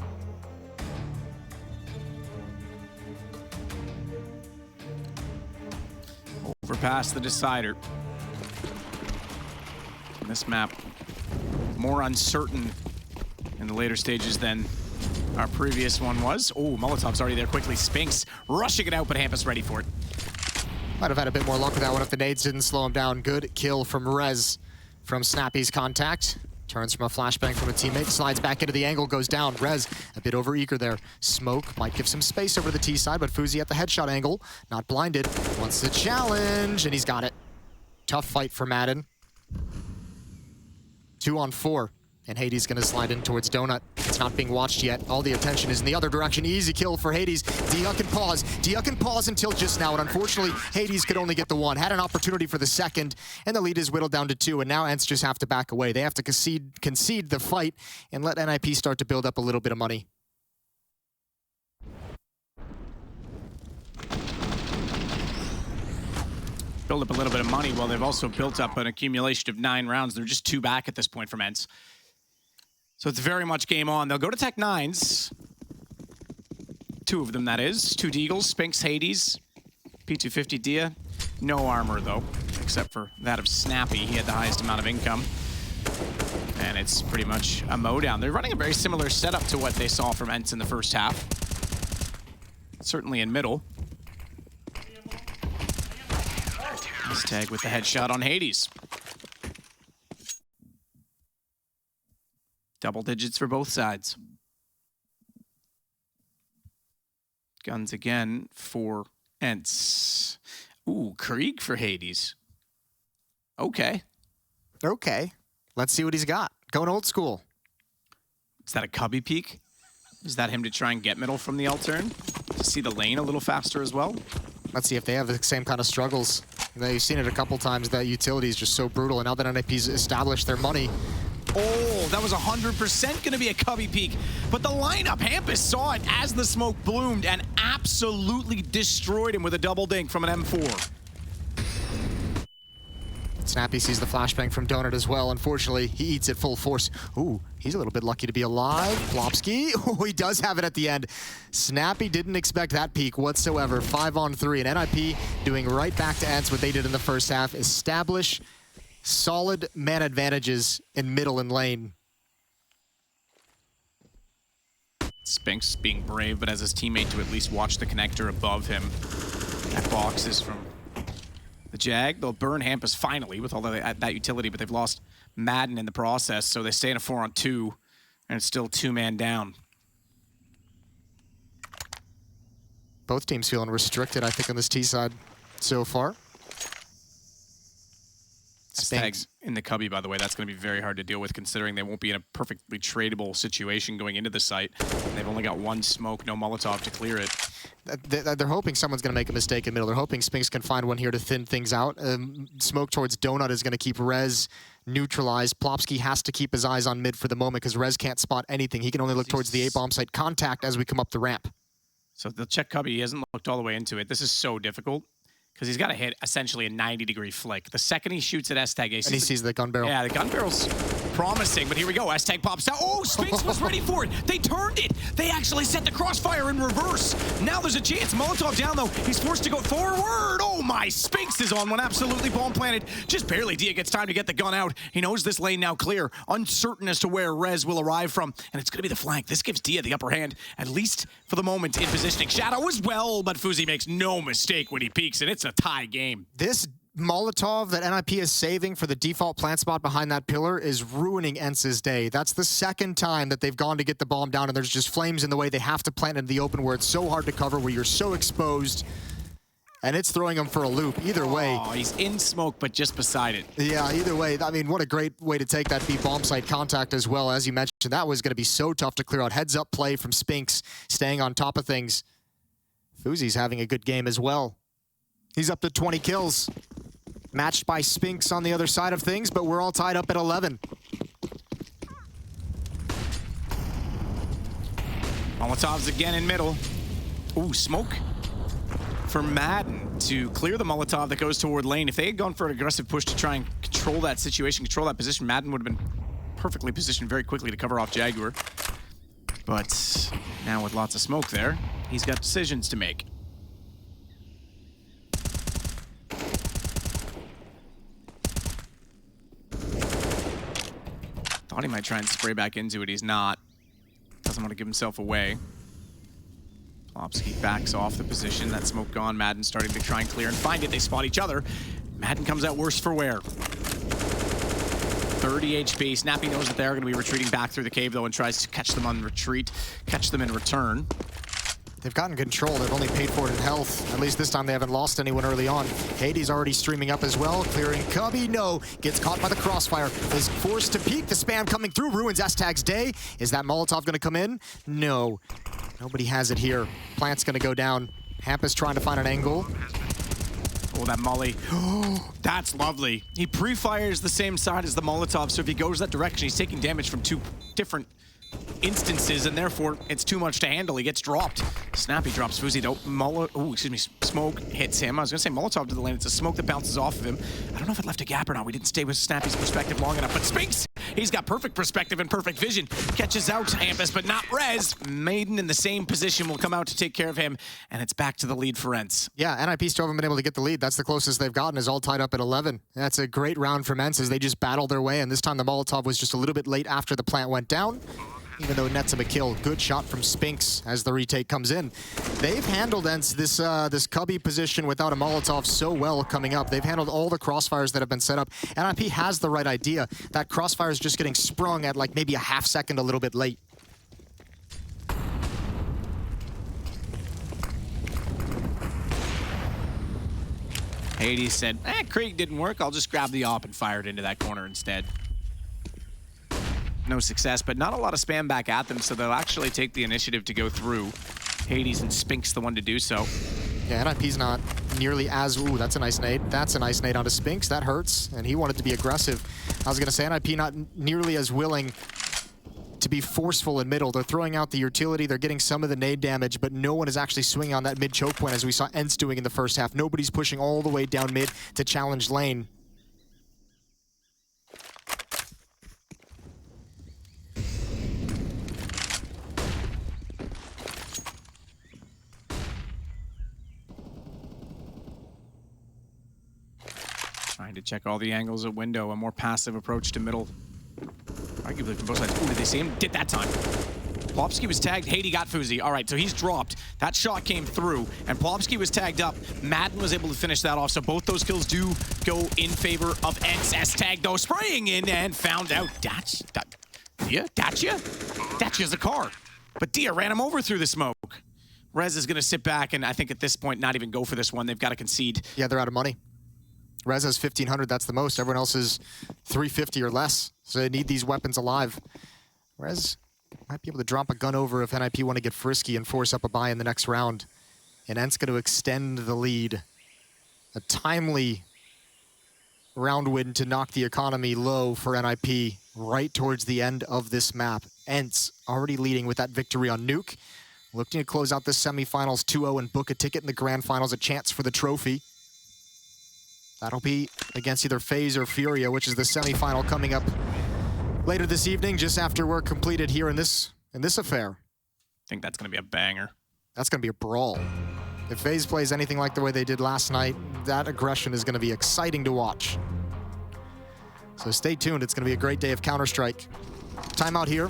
Overpass the decider. This map more uncertain in the later stages than our previous one was. Oh, Molotov's already there quickly. Spinks rushing it out, but Hampus ready for it. Might have had a bit more luck with that one if the nades didn't slow him down. Good kill from Rez from Snappy's contact. Turns from a flashbang from a teammate, slides back into the angle, goes down. Rez a bit over eager there. Smoke might give some space over the T side, but Fuzi at the headshot angle, not blinded. Wants the challenge, and he's got it. Tough fight for Madden. 2 on 4, and Hades gonna slide in towards Donut. It's not being watched yet. All the attention is in the other direction. Easy kill for Hades. Dia can pause. Dia can pause until just now, and unfortunately, Hades could only get the 1. Had an opportunity for the second, and the lead is whittled down to 2, and now ENCE just have to back away. They have to concede the fight and let NiP start to build up a little bit of money. Build up a little bit of money while they've also built up an accumulation of 9 rounds. They're just 2 back at this point from ENCE. So it's very much game on. They'll go to Tech-9s. 2 of them, that is. 2 Deagles, Spinks, Hades, P250 Dia. No armor, though, except for that of Snappy. He had the highest amount of income. And it's pretty much a mowdown. They're running a very similar setup to what they saw from ENCE in the first half. Certainly in middle. Nice tag with the headshot on Hades. Double digits for both sides. Guns again for ENCE. Ooh, Krieg for Hades. Okay. Okay. Let's see what he's got. Going old school. Is that a cubby peek? Is that him to try and get middle from the L-turn? To see the lane a little faster as well? Let's see if they have the same kind of struggles. You've seen it a couple times, that utility is just so brutal, and now that NiP's established their money. Oh, that was 100% going to be a cubby peek. But the lineup, Hampus saw it as the smoke bloomed and absolutely destroyed him with a double dink from an M4. Snappy sees the flashbang from Donut as well. Unfortunately, he eats it full force. Ooh, he's a little bit lucky to be alive. Plopsky, oh, he does have it at the end. Snappy didn't expect that peak whatsoever. 5 on 3, and NiP doing right back to ENCE what they did in the first half. Establish solid man advantages in middle and lane. Spinks being brave, but as his teammate to at least watch the connector above him. That box is from the Jag. They'll burn Hampus finally with all that utility, but they've lost Madden in the process, so they stay in a 4 on 2, and it's still 2-man down. Both teams feeling restricted, I think, on this T side so far. Tags in the cubby, by the way. That's going to be very hard to deal with, considering they won't be in a perfectly tradable situation going into the site. They've only got 1 smoke, no Molotov to clear it. They're hoping someone's going to make a mistake in middle. They're hoping Spinks can find one here to thin things out. Smoke towards Donut is going to keep Rez neutralized. Plopsky has to keep his eyes on mid for the moment because Rez can't spot anything. He can only look towards the A-bomb site. Contact as we come up the ramp. So they'll check Cubby. He hasn't looked all the way into it. This is so difficult because he's got to hit essentially a 90-degree flick. The second he shoots at S-Tag, and he sees the gun barrel. Yeah, the gun barrel's promising, but here we go. S-Tag pops out. Oh, Spinks was ready for it. They turned it. They actually set the crossfire in reverse. Now there's a chance. Molotov down, though. He's forced to go forward. Oh, my. Spinks is on one. Absolutely bomb planted. Just barely. Dia gets time to get the gun out. He knows this lane now clear. Uncertain as to where Rez will arrive from, and it's going to be the flank. This gives Dia the upper hand, at least for the moment in positioning. Shadow as well, but Fuzi makes no mistake when he peeks, and it's a tie game. This Molotov that NiP is saving for the default plant spot behind that pillar is ruining ENCE's day. That's the second time that they've gone to get the bomb down and there's just flames in the way. They have to plant in the open where it's so hard to cover, where you're so exposed, and it's throwing them for a loop. Either way. Oh, he's in smoke, but just beside it. Yeah, either way. I mean, what a great way to take that B bomb site contact as well. As you mentioned, that was going to be so tough to clear out. Heads up play from Spinks, staying on top of things. Fuzi's having a good game as well. He's up to 20 kills. Matched by Spinks on the other side of things, but we're all tied up at 11. Molotovs again in middle. Ooh, smoke for Madden to clear the Molotov that goes toward lane. If they had gone for an aggressive push to try and control that situation, control that position, Madden would have been perfectly positioned very quickly to cover off Jaguar. But now with lots of smoke there, he's got decisions to make. Thought he might try and spray back into it. He's not. Doesn't want to give himself away. Plopsky backs off the position. That smoke gone. Madden starting to try and clear and find it. They spot each other. Madden comes out worse for wear. 30 HP. Snappy knows that they're going to be retreating back through the cave, though, and tries to catch them on retreat, catch them in return. They've gotten control. They've only paid for it in health. At least this time they haven't lost anyone early on. Hades already streaming up as well. Clearing Cubby. No. Gets caught by the crossfire. Is forced to peek. The spam coming through. Ruins S-Tag's day. Is that Molotov going to come in? No. Nobody has it here. Plant's going to go down. Hampus trying to find an angle. Oh, that molly. Oh, that's lovely. He pre-fires the same side as the Molotov, so if he goes that direction, he's taking damage from two different instances, and therefore it's too much to handle. He gets dropped. Snappy drops Fuzi though. Smoke hits him. I was gonna say Molotov to the lane. It's a smoke that bounces off of him. I don't know if it left a gap or not. We didn't stay with Snappy's perspective long enough, but Spinks, he's got perfect perspective and perfect vision. Catches out Hampus, but not Rez. Maiden in the same position will come out to take care of him, and it's back to the lead for ENCE. Yeah, NiP still haven't been able to get the lead. That's the closest they've gotten, is all tied up at 11. That's a great round from ENCE as they just battle their way, and this time the Molotov was just a little bit late after the plant went down. Even though it nets him a kill. Good shot from Spinks as the retake comes in. They've handled ENCE this Cubby position without a Molotov so well coming up. They've handled all the crossfires that have been set up. NiP has the right idea. That crossfire is just getting sprung at like maybe a half second a little bit late. Hades said, Krieg didn't work. I'll just grab the op and fire it into that corner instead. No success, but not a lot of spam back at them, so they'll actually take the initiative to go through. Hades and Spinks the one to do so. Yeah, NiP's not nearly as... Ooh, that's a nice nade. That's a nice nade onto Spinks. That hurts, and he wanted to be aggressive. I was going to say NiP not nearly as willing to be forceful in middle. They're throwing out the utility. They're getting some of the nade damage, but no one is actually swinging on that mid choke point as we saw ENCE doing in the first half. Nobody's pushing all the way down mid to challenge lane. Trying to check all the angles at window, a more passive approach to middle. Arguably from both sides. Ooh, did they see him? Did that time. Plopsky was tagged. Hades got Fuzi. All right, so he's dropped. That shot came through, and Plopsky was tagged up. Madden was able to finish that off, so both those kills do go in favor of ENCE. S-Tag, though, spraying in and found out. Dia? Dacia's a car. But Dia ran him over through the smoke. Rez is going to sit back, and I think at this point not even go for this one. They've got to concede. Yeah, they're out of money. Rez has 1,500, that's the most. Everyone else is 350 or less. So they need these weapons alive. Rez might be able to drop a gun over if NiP want to get frisky and force up a buy in the next round. And ENCE going to extend the lead. A timely round win to knock the economy low for NiP right towards the end of this map. ENCE already leading with that victory on Nuke. Looking to close out the semifinals 2-0 and book a ticket in the grand finals, a chance for the trophy. That'll be against either FaZe or Furia, which is the semifinal coming up later this evening, just after we're completed here in this affair. I think that's going to be a banger. That's going to be a brawl. If FaZe plays anything like the way they did last night, that aggression is going to be exciting to watch. So stay tuned. It's going to be a great day of Counter-Strike. Timeout here,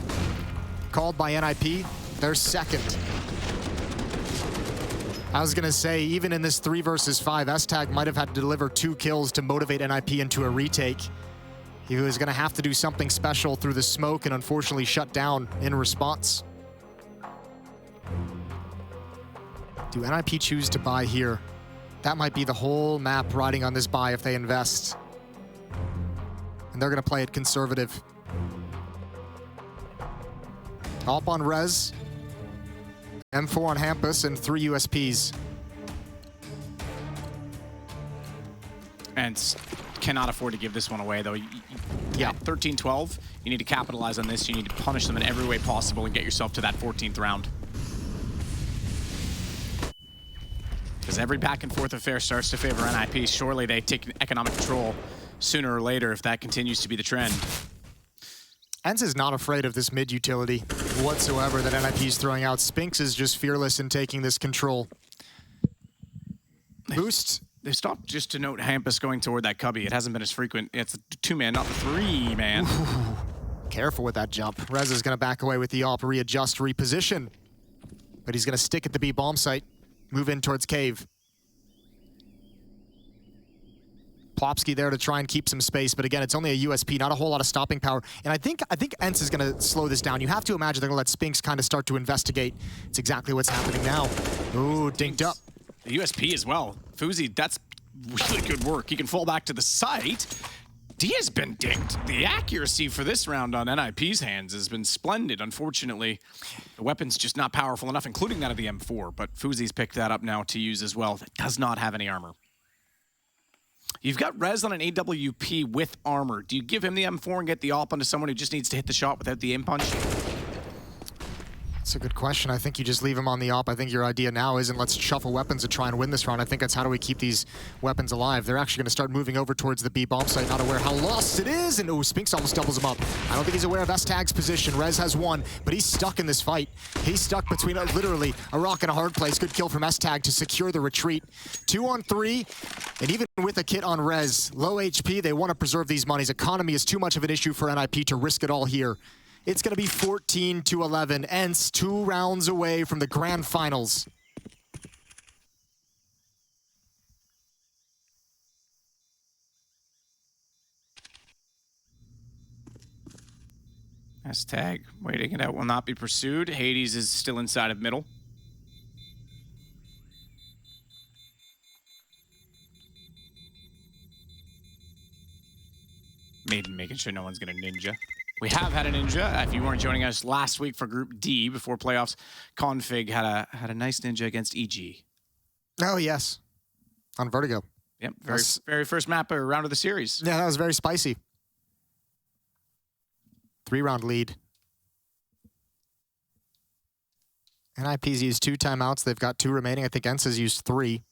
called by NiP. They're second. I was going to say, even in this 3 versus 5, S-Tag might have had to deliver 2 kills to motivate NiP into a retake. He was going to have to do something special through the smoke and unfortunately shut down in response. Do NiP choose to buy here? That might be the whole map riding on this buy if they invest. And they're going to play it conservative. Op on Rez. M4 on Hampus and 3 USPs. And cannot afford to give this one away, though. Yeah, 13-12. You need to capitalize on this. You need to punish them in every way possible and get yourself to that 14th round. Because every back and forth affair starts to favor NiP. Surely they take economic control sooner or later if that continues to be the trend. ENCE is not afraid of this mid utility whatsoever that NiP is throwing out. Spinks is just fearless in taking this control. Boost. They stopped just to note Hampus going toward that cubby. It hasn't been as frequent. It's a 2-man, not the 3-man. Careful with that jump. Rez is going to back away with the AWP, readjust, reposition. But he's going to stick at the B bomb site, move in towards cave. Plopsky there to try and keep some space, but again, it's only a USP, not a whole lot of stopping power. And I think ENCE is going to slow this down. You have to imagine they're going to let Spinks kind of start to investigate. It's exactly what's happening now. Ooh, dinked up. The USP as well. Fuzi, that's really good work. He can fall back to the site. D has been dinked. The accuracy for this round on NiP's hands has been splendid. Unfortunately, the weapon's just not powerful enough, including that of the M4, but Fuzi's picked that up now to use as well. That does not have any armor. You've got Rez on an AWP with armor. Do you give him the M4 and get the AWP onto someone who just needs to hit the shot without the aim punch? That's a good question. I think you just leave him on the AWP. I think your idea now isn't let's shuffle weapons to try and win this round. I think that's how do we keep these weapons alive. They're actually going to start moving over towards the B bomb site, not aware how lost it is. And oh, Spinks almost doubles him up. I don't think he's aware of S-Tag's position. Rez has 1, but he's stuck in this fight. He's stuck between literally a rock and a hard place. Good kill from S-Tag to secure the retreat. 2 on 3, and even with a kit on Rez, low HP, they want to preserve these monies. Economy is too much of an issue for NiP to risk it all here. It's going to be 14-11. ENCE 2 rounds away from the grand finals. S-Tag waiting it out, will not be pursued. Hades is still inside of middle. Maybe making sure no one's going to ninja. We have had a ninja. If you weren't joining us last week for Group D before playoffs, Config had a nice ninja against EG. Oh, yes. On Vertigo. Yep, very first map or round of the series. Yeah, that was very spicy. 3-round lead. NiP's used 2 timeouts. They've got 2 remaining. I think ENCE has used 3.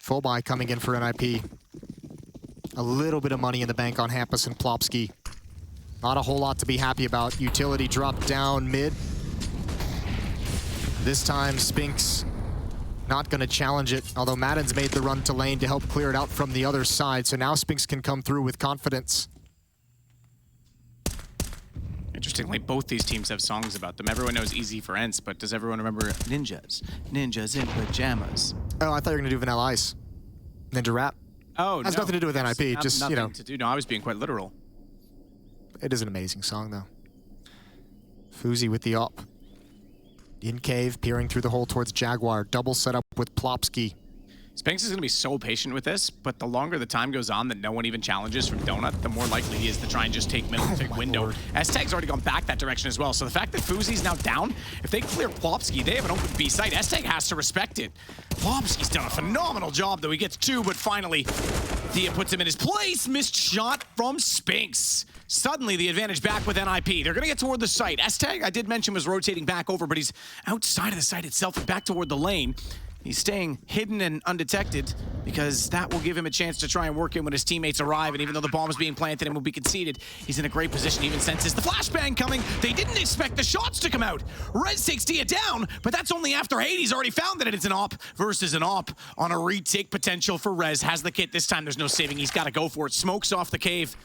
Full buy coming in for NiP. A little bit of money in the bank on Hampus and Plopsky. Not a whole lot to be happy about. Utility dropped down mid. This time, Spinks not going to challenge it, although Madden's made the run to lane to help clear it out from the other side. So now Spinks can come through with confidence. Interestingly, both these teams have songs about them. Everyone knows Easy for ENCE, but does everyone remember Ninjas? Ninjas in pajamas. Oh, I thought you were going to do Vanilla Ice. Ninja Rap. Oh, has nothing to do with NiP, just, you know. To do. No, I was being quite literal. It is an amazing song, though. Fuzi with the AWP. In cave, peering through the hole towards Jaguar. Double setup with Plopsky. Spinks is going to be so patient with this, but the longer the time goes on that no one even challenges from Donut, the more likely he is to try and just take middle, take window. S-Tag's already gone back that direction as well, so the fact that Fuzi's now down, if they clear Plopsky, they have an open B site. S-Tag has to respect it. Plopsky's done a phenomenal job, though. He gets 2, but finally, Dia puts him in his place. Missed shot from Spinks. Suddenly, the advantage back with NiP. They're going to get toward the site. S-Tag, I did mention, was rotating back over, but he's outside of the site itself and back toward the lane. He's staying hidden and undetected because that will give him a chance to try and work in when his teammates arrive. And even though the bomb is being planted and will be conceded, he's in a great position. Even senses the flashbang coming. They didn't expect the shots to come out. Rez takes Dia down, but that's only after Hades already found that it's an op versus an op on a retake potential for Rez. Has the kit this time. There's no saving. He's got to go for it. Smokes off the cave.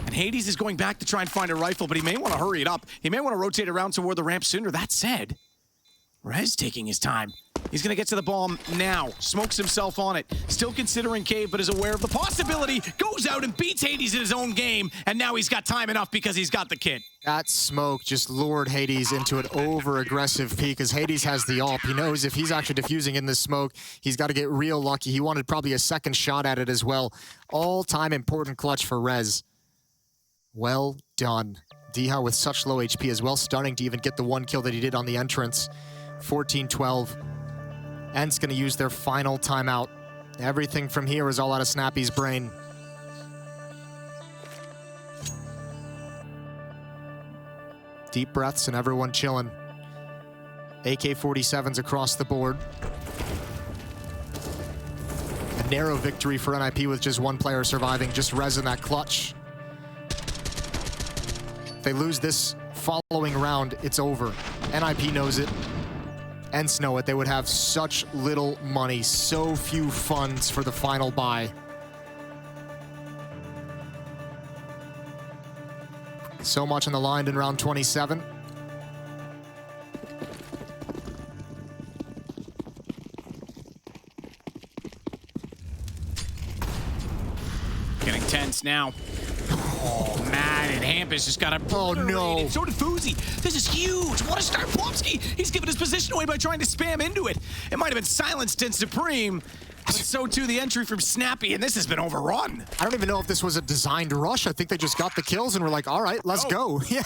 And Hades is going back to try and find a rifle, but he may want to hurry it up. He may want to rotate around toward the ramp sooner. That said, Rez taking his time. He's going to get to the bomb now. Smokes himself on it. Still considering cave, but is aware of the possibility. Goes out and beats Hades in his own game. And now he's got time enough because he's got the kit. That smoke just lured Hades into an over-aggressive peak as Hades has the ult. He knows if he's actually diffusing in this smoke, he's got to get real lucky. He wanted probably a second shot at it as well. All-time important clutch for Rez. Well done. Diha with such low HP as well. Stunning to even get the 1 kill that he did on the entrance. 14-12. ENCE going to use their final timeout. Everything from here is all out of Snappy's brain. Deep breaths and everyone chilling. AK-47s across the board. A narrow victory for NiP with just 1 player surviving. Just Rez in that clutch. If they lose this following round, it's over. NiP knows it. ENCE know it. They would have such little money, so few funds for the final buy. So much on the line in round 27. Getting tense now. Oh, man, and Hampus just got a... Oh, no. So did Fuzi. This is huge. What a start. Plopsky, he's given his position away by trying to spam into it. It might have been silenced in Supreme, but so too the entry from Snappy, and this has been overrun. I don't even know if this was a designed rush. I think they just got the kills and were like, all right, let's go. Yeah.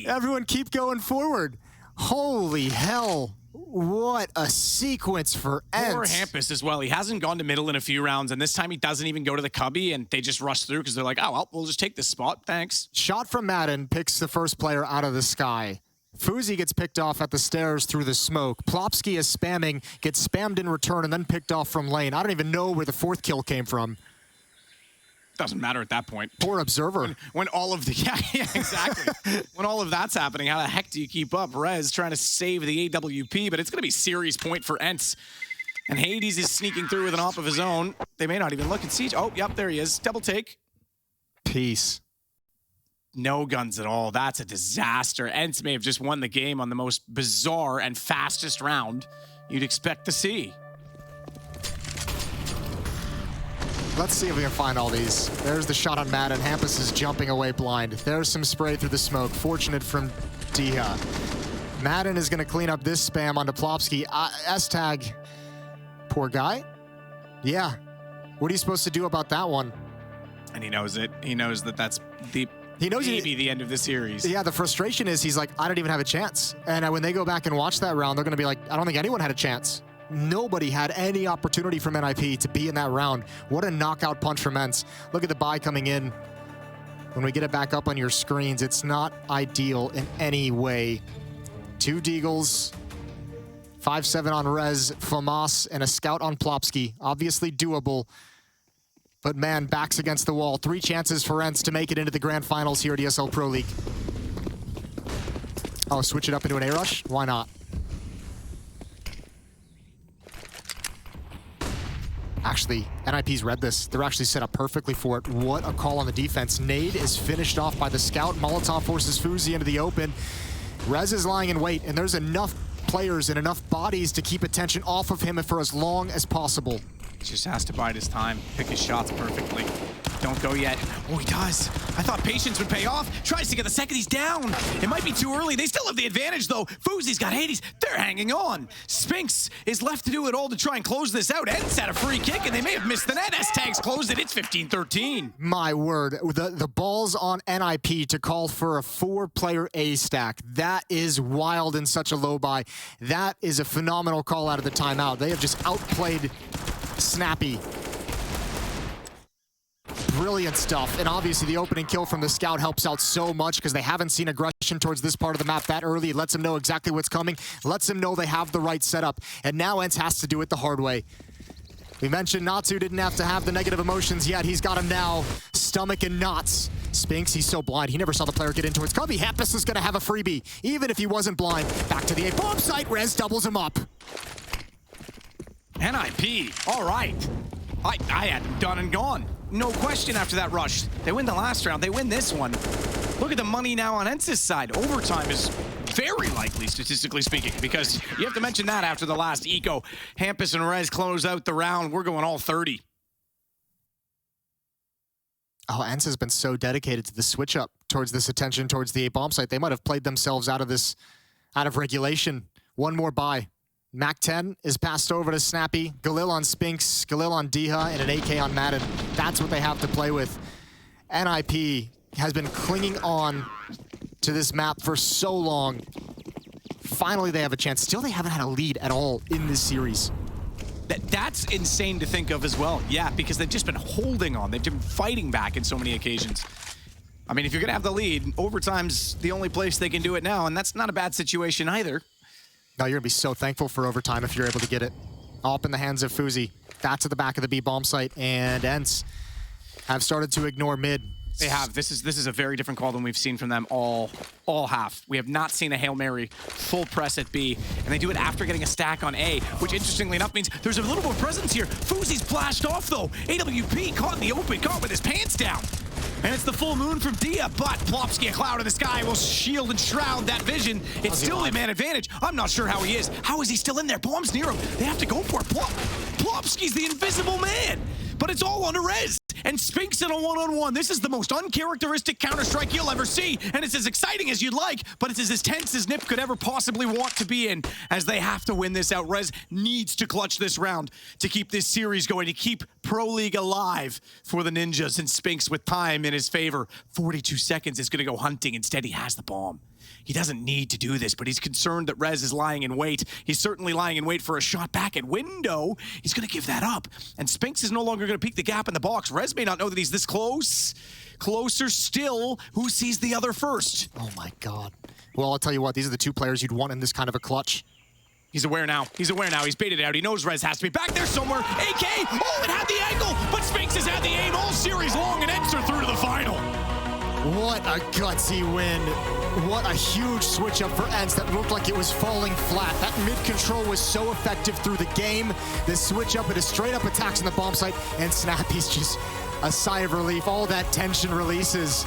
Everyone keep going forward. Holy hell. What a sequence for ENCE. Poor Hampus as well. He hasn't gone to middle in a few rounds, and this time he doesn't even go to the cubby, and they just rush through because they're like, oh, well, we'll just take this spot. Thanks. Shot from Madden picks the first player out of the sky. Fuzi gets picked off at the stairs through the smoke. Plopsky is spamming, gets spammed in return, and then picked off from lane. I don't even know where the 4th kill came from. Doesn't matter at that point. Poor observer. When all of the... Yeah, exactly. When all of that's happening, how the heck do you keep up? Rez trying to save the AWP, but it's going to be series point for ENCE. And Hades is sneaking through with an op of his own. They may not even look at Siege. Oh, yep, there he is. Double take. Peace. No guns at all. That's a disaster. ENCE may have just won the game on the most bizarre and fastest round you'd expect to see. Let's see if we can find all these. There's the shot on Madden. Hampus is jumping away blind. There's some spray through the smoke. Fortunate from Diha. Madden is going to clean up this spam onto Plopsky. S-Tag. Poor guy. Yeah. What are you supposed to do about that one? And he knows it. He knows that that's the... He knows maybe the end of the series. Yeah, the frustration is he's like, I don't even have a chance. And when they go back and watch that round, they're going to be like, I don't think anyone had a chance. Nobody had any opportunity from NiP to be in that round. What a knockout punch from ENCE. Look at the buy coming in. When we get it back up on your screens, it's not ideal in any way. 2 Deagles, 5-7 on Rez, FAMAS, and a scout on Plopsky. Obviously doable. But man, backs against the wall. 3 chances for ENCE to make it into the grand finals here at ESL Pro League. Oh, switch it up into an A-rush? Why not? Actually, NiP's read this. They're actually set up perfectly for it. What a call on the defense. Nade is finished off by the scout. Molotov forces Fuzi into the open. Rez is lying in wait, and there's enough players and enough bodies to keep attention off of him for as long as possible. Just has to bide his time, pick his shots perfectly. Don't go yet. Oh, he does. I thought patience would pay off. Tries to get the second. He's down. It might be too early. They still have the advantage, though. Fuzi's got Hades. They're hanging on. Spinks is left to do it all to try and close this out. ENCE had a free kick, and they may have missed the net. S-Tags closed it. It's 15-13. My word. The balls on NiP to call for a 4-player A stack. That is wild in such a low buy. That is a phenomenal call out of the timeout. They have just outplayed Snappy. Brilliant stuff, and obviously the opening kill from the scout helps out so much because they haven't seen aggression towards this part of the map that early. It lets them know exactly what's coming, lets them know they have the right setup, and now ENCE has to do it the hard way. We mentioned Natsu didn't have to have the negative emotions yet. He's got him now, stomach and knots. Spinks, he's so blind. He never saw the player get in towards Cubby. Hampus is going to have a freebie, even if he wasn't blind. Back to the A bomb site. Rez doubles him up. NiP, all right. I had them done and gone. No question after that rush. They win the last round. They win this one. Look at the money now on ENCE's side. Overtime is very likely, statistically speaking, because you have to mention that after the last eco. Hampus and Rez close out the round. We're going all 30. Oh, ENCE has been so dedicated to the switch up towards this attention towards the A bomb site. They might have played themselves out of regulation. One more buy. Mac 10 is passed over to Snappy, Galil on Spinks, Galil on Diha, and an AK on Madden. That's what they have to play with. NiP has been clinging on to this map for so long. Finally, they have a chance. Still, they haven't had a lead at all in this series. That's insane to think of as well. Yeah, because they've just been holding on. They've been fighting back in so many occasions. I mean, if you're going to have the lead, overtime's the only place they can do it now, and that's not a bad situation either. No, you're going to be so thankful for overtime if you're able to get it. Up in the hands of Fuzi. That's at the back of the B bomb site, and ENCE have started to ignore mid. They have. This is a very different call than we've seen from them all half. We have not seen a Hail Mary full press at B, and they do it after getting a stack on A, which interestingly enough means there's a little more presence here. Fuzi's flashed off though. AWP caught in the open, caught with his pants down. And it's the full moon from Dia, but Plopsky, a cloud in the sky, will shield and shroud that vision. It's still a man advantage. I'm not sure how he is. How is he still in there? Bomb's near him. They have to go for it. Plopsky's the invisible man, but it's all under Rez. And Spinks in a one-on-one. This is the most uncharacteristic Counter-Strike you'll ever see, and it's as exciting as you'd like, but it's as tense as NiP could ever possibly want to be in, as they have to win this out. Rez needs to clutch this round to keep this series going, to keep Pro League alive for the Ninjas, and Spinks with time in his favor. 42 seconds is gonna go hunting. Instead, he has the bomb. He doesn't need to do this, but he's concerned that Rez is lying in wait. He's certainly lying in wait for a shot back at window. He's going to give that up. And Spinks is no longer going to peek the gap in the box. Rez may not know that he's this close. Closer still. Who sees the other first? Oh my God. Well, I'll tell you what, these are the two players you'd want in this kind of a clutch. He's aware now. He's aware now. He's baited it out. He knows Rez has to be back there somewhere. AK! Oh, it had the angle! But Spinks has had the aim all series long, and ENCE are through to the final. What a gutsy win. What a huge switch up for ENCE that looked like it was falling flat. That mid control was so effective through the game. The switch up, it is straight up attacks on the bomb site, and Snappy's just a sigh of relief. All that tension releases.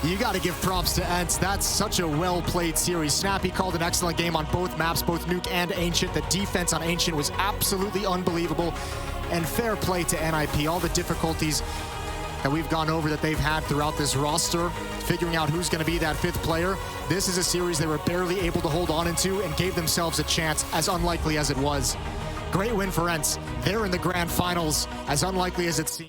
You got to give props to ENCE. That's such a well-played series. Snappy called an excellent game on both maps, both Nuke and Ancient. The defense on Ancient was absolutely unbelievable. And fair play to NiP. All the difficulties that we've gone over that they've had throughout this roster, figuring out who's going to be that fifth player. This is a series they were barely able to hold on into and gave themselves a chance, as unlikely as it was. Great win for ENCE. They're in the grand finals, as unlikely as it seems.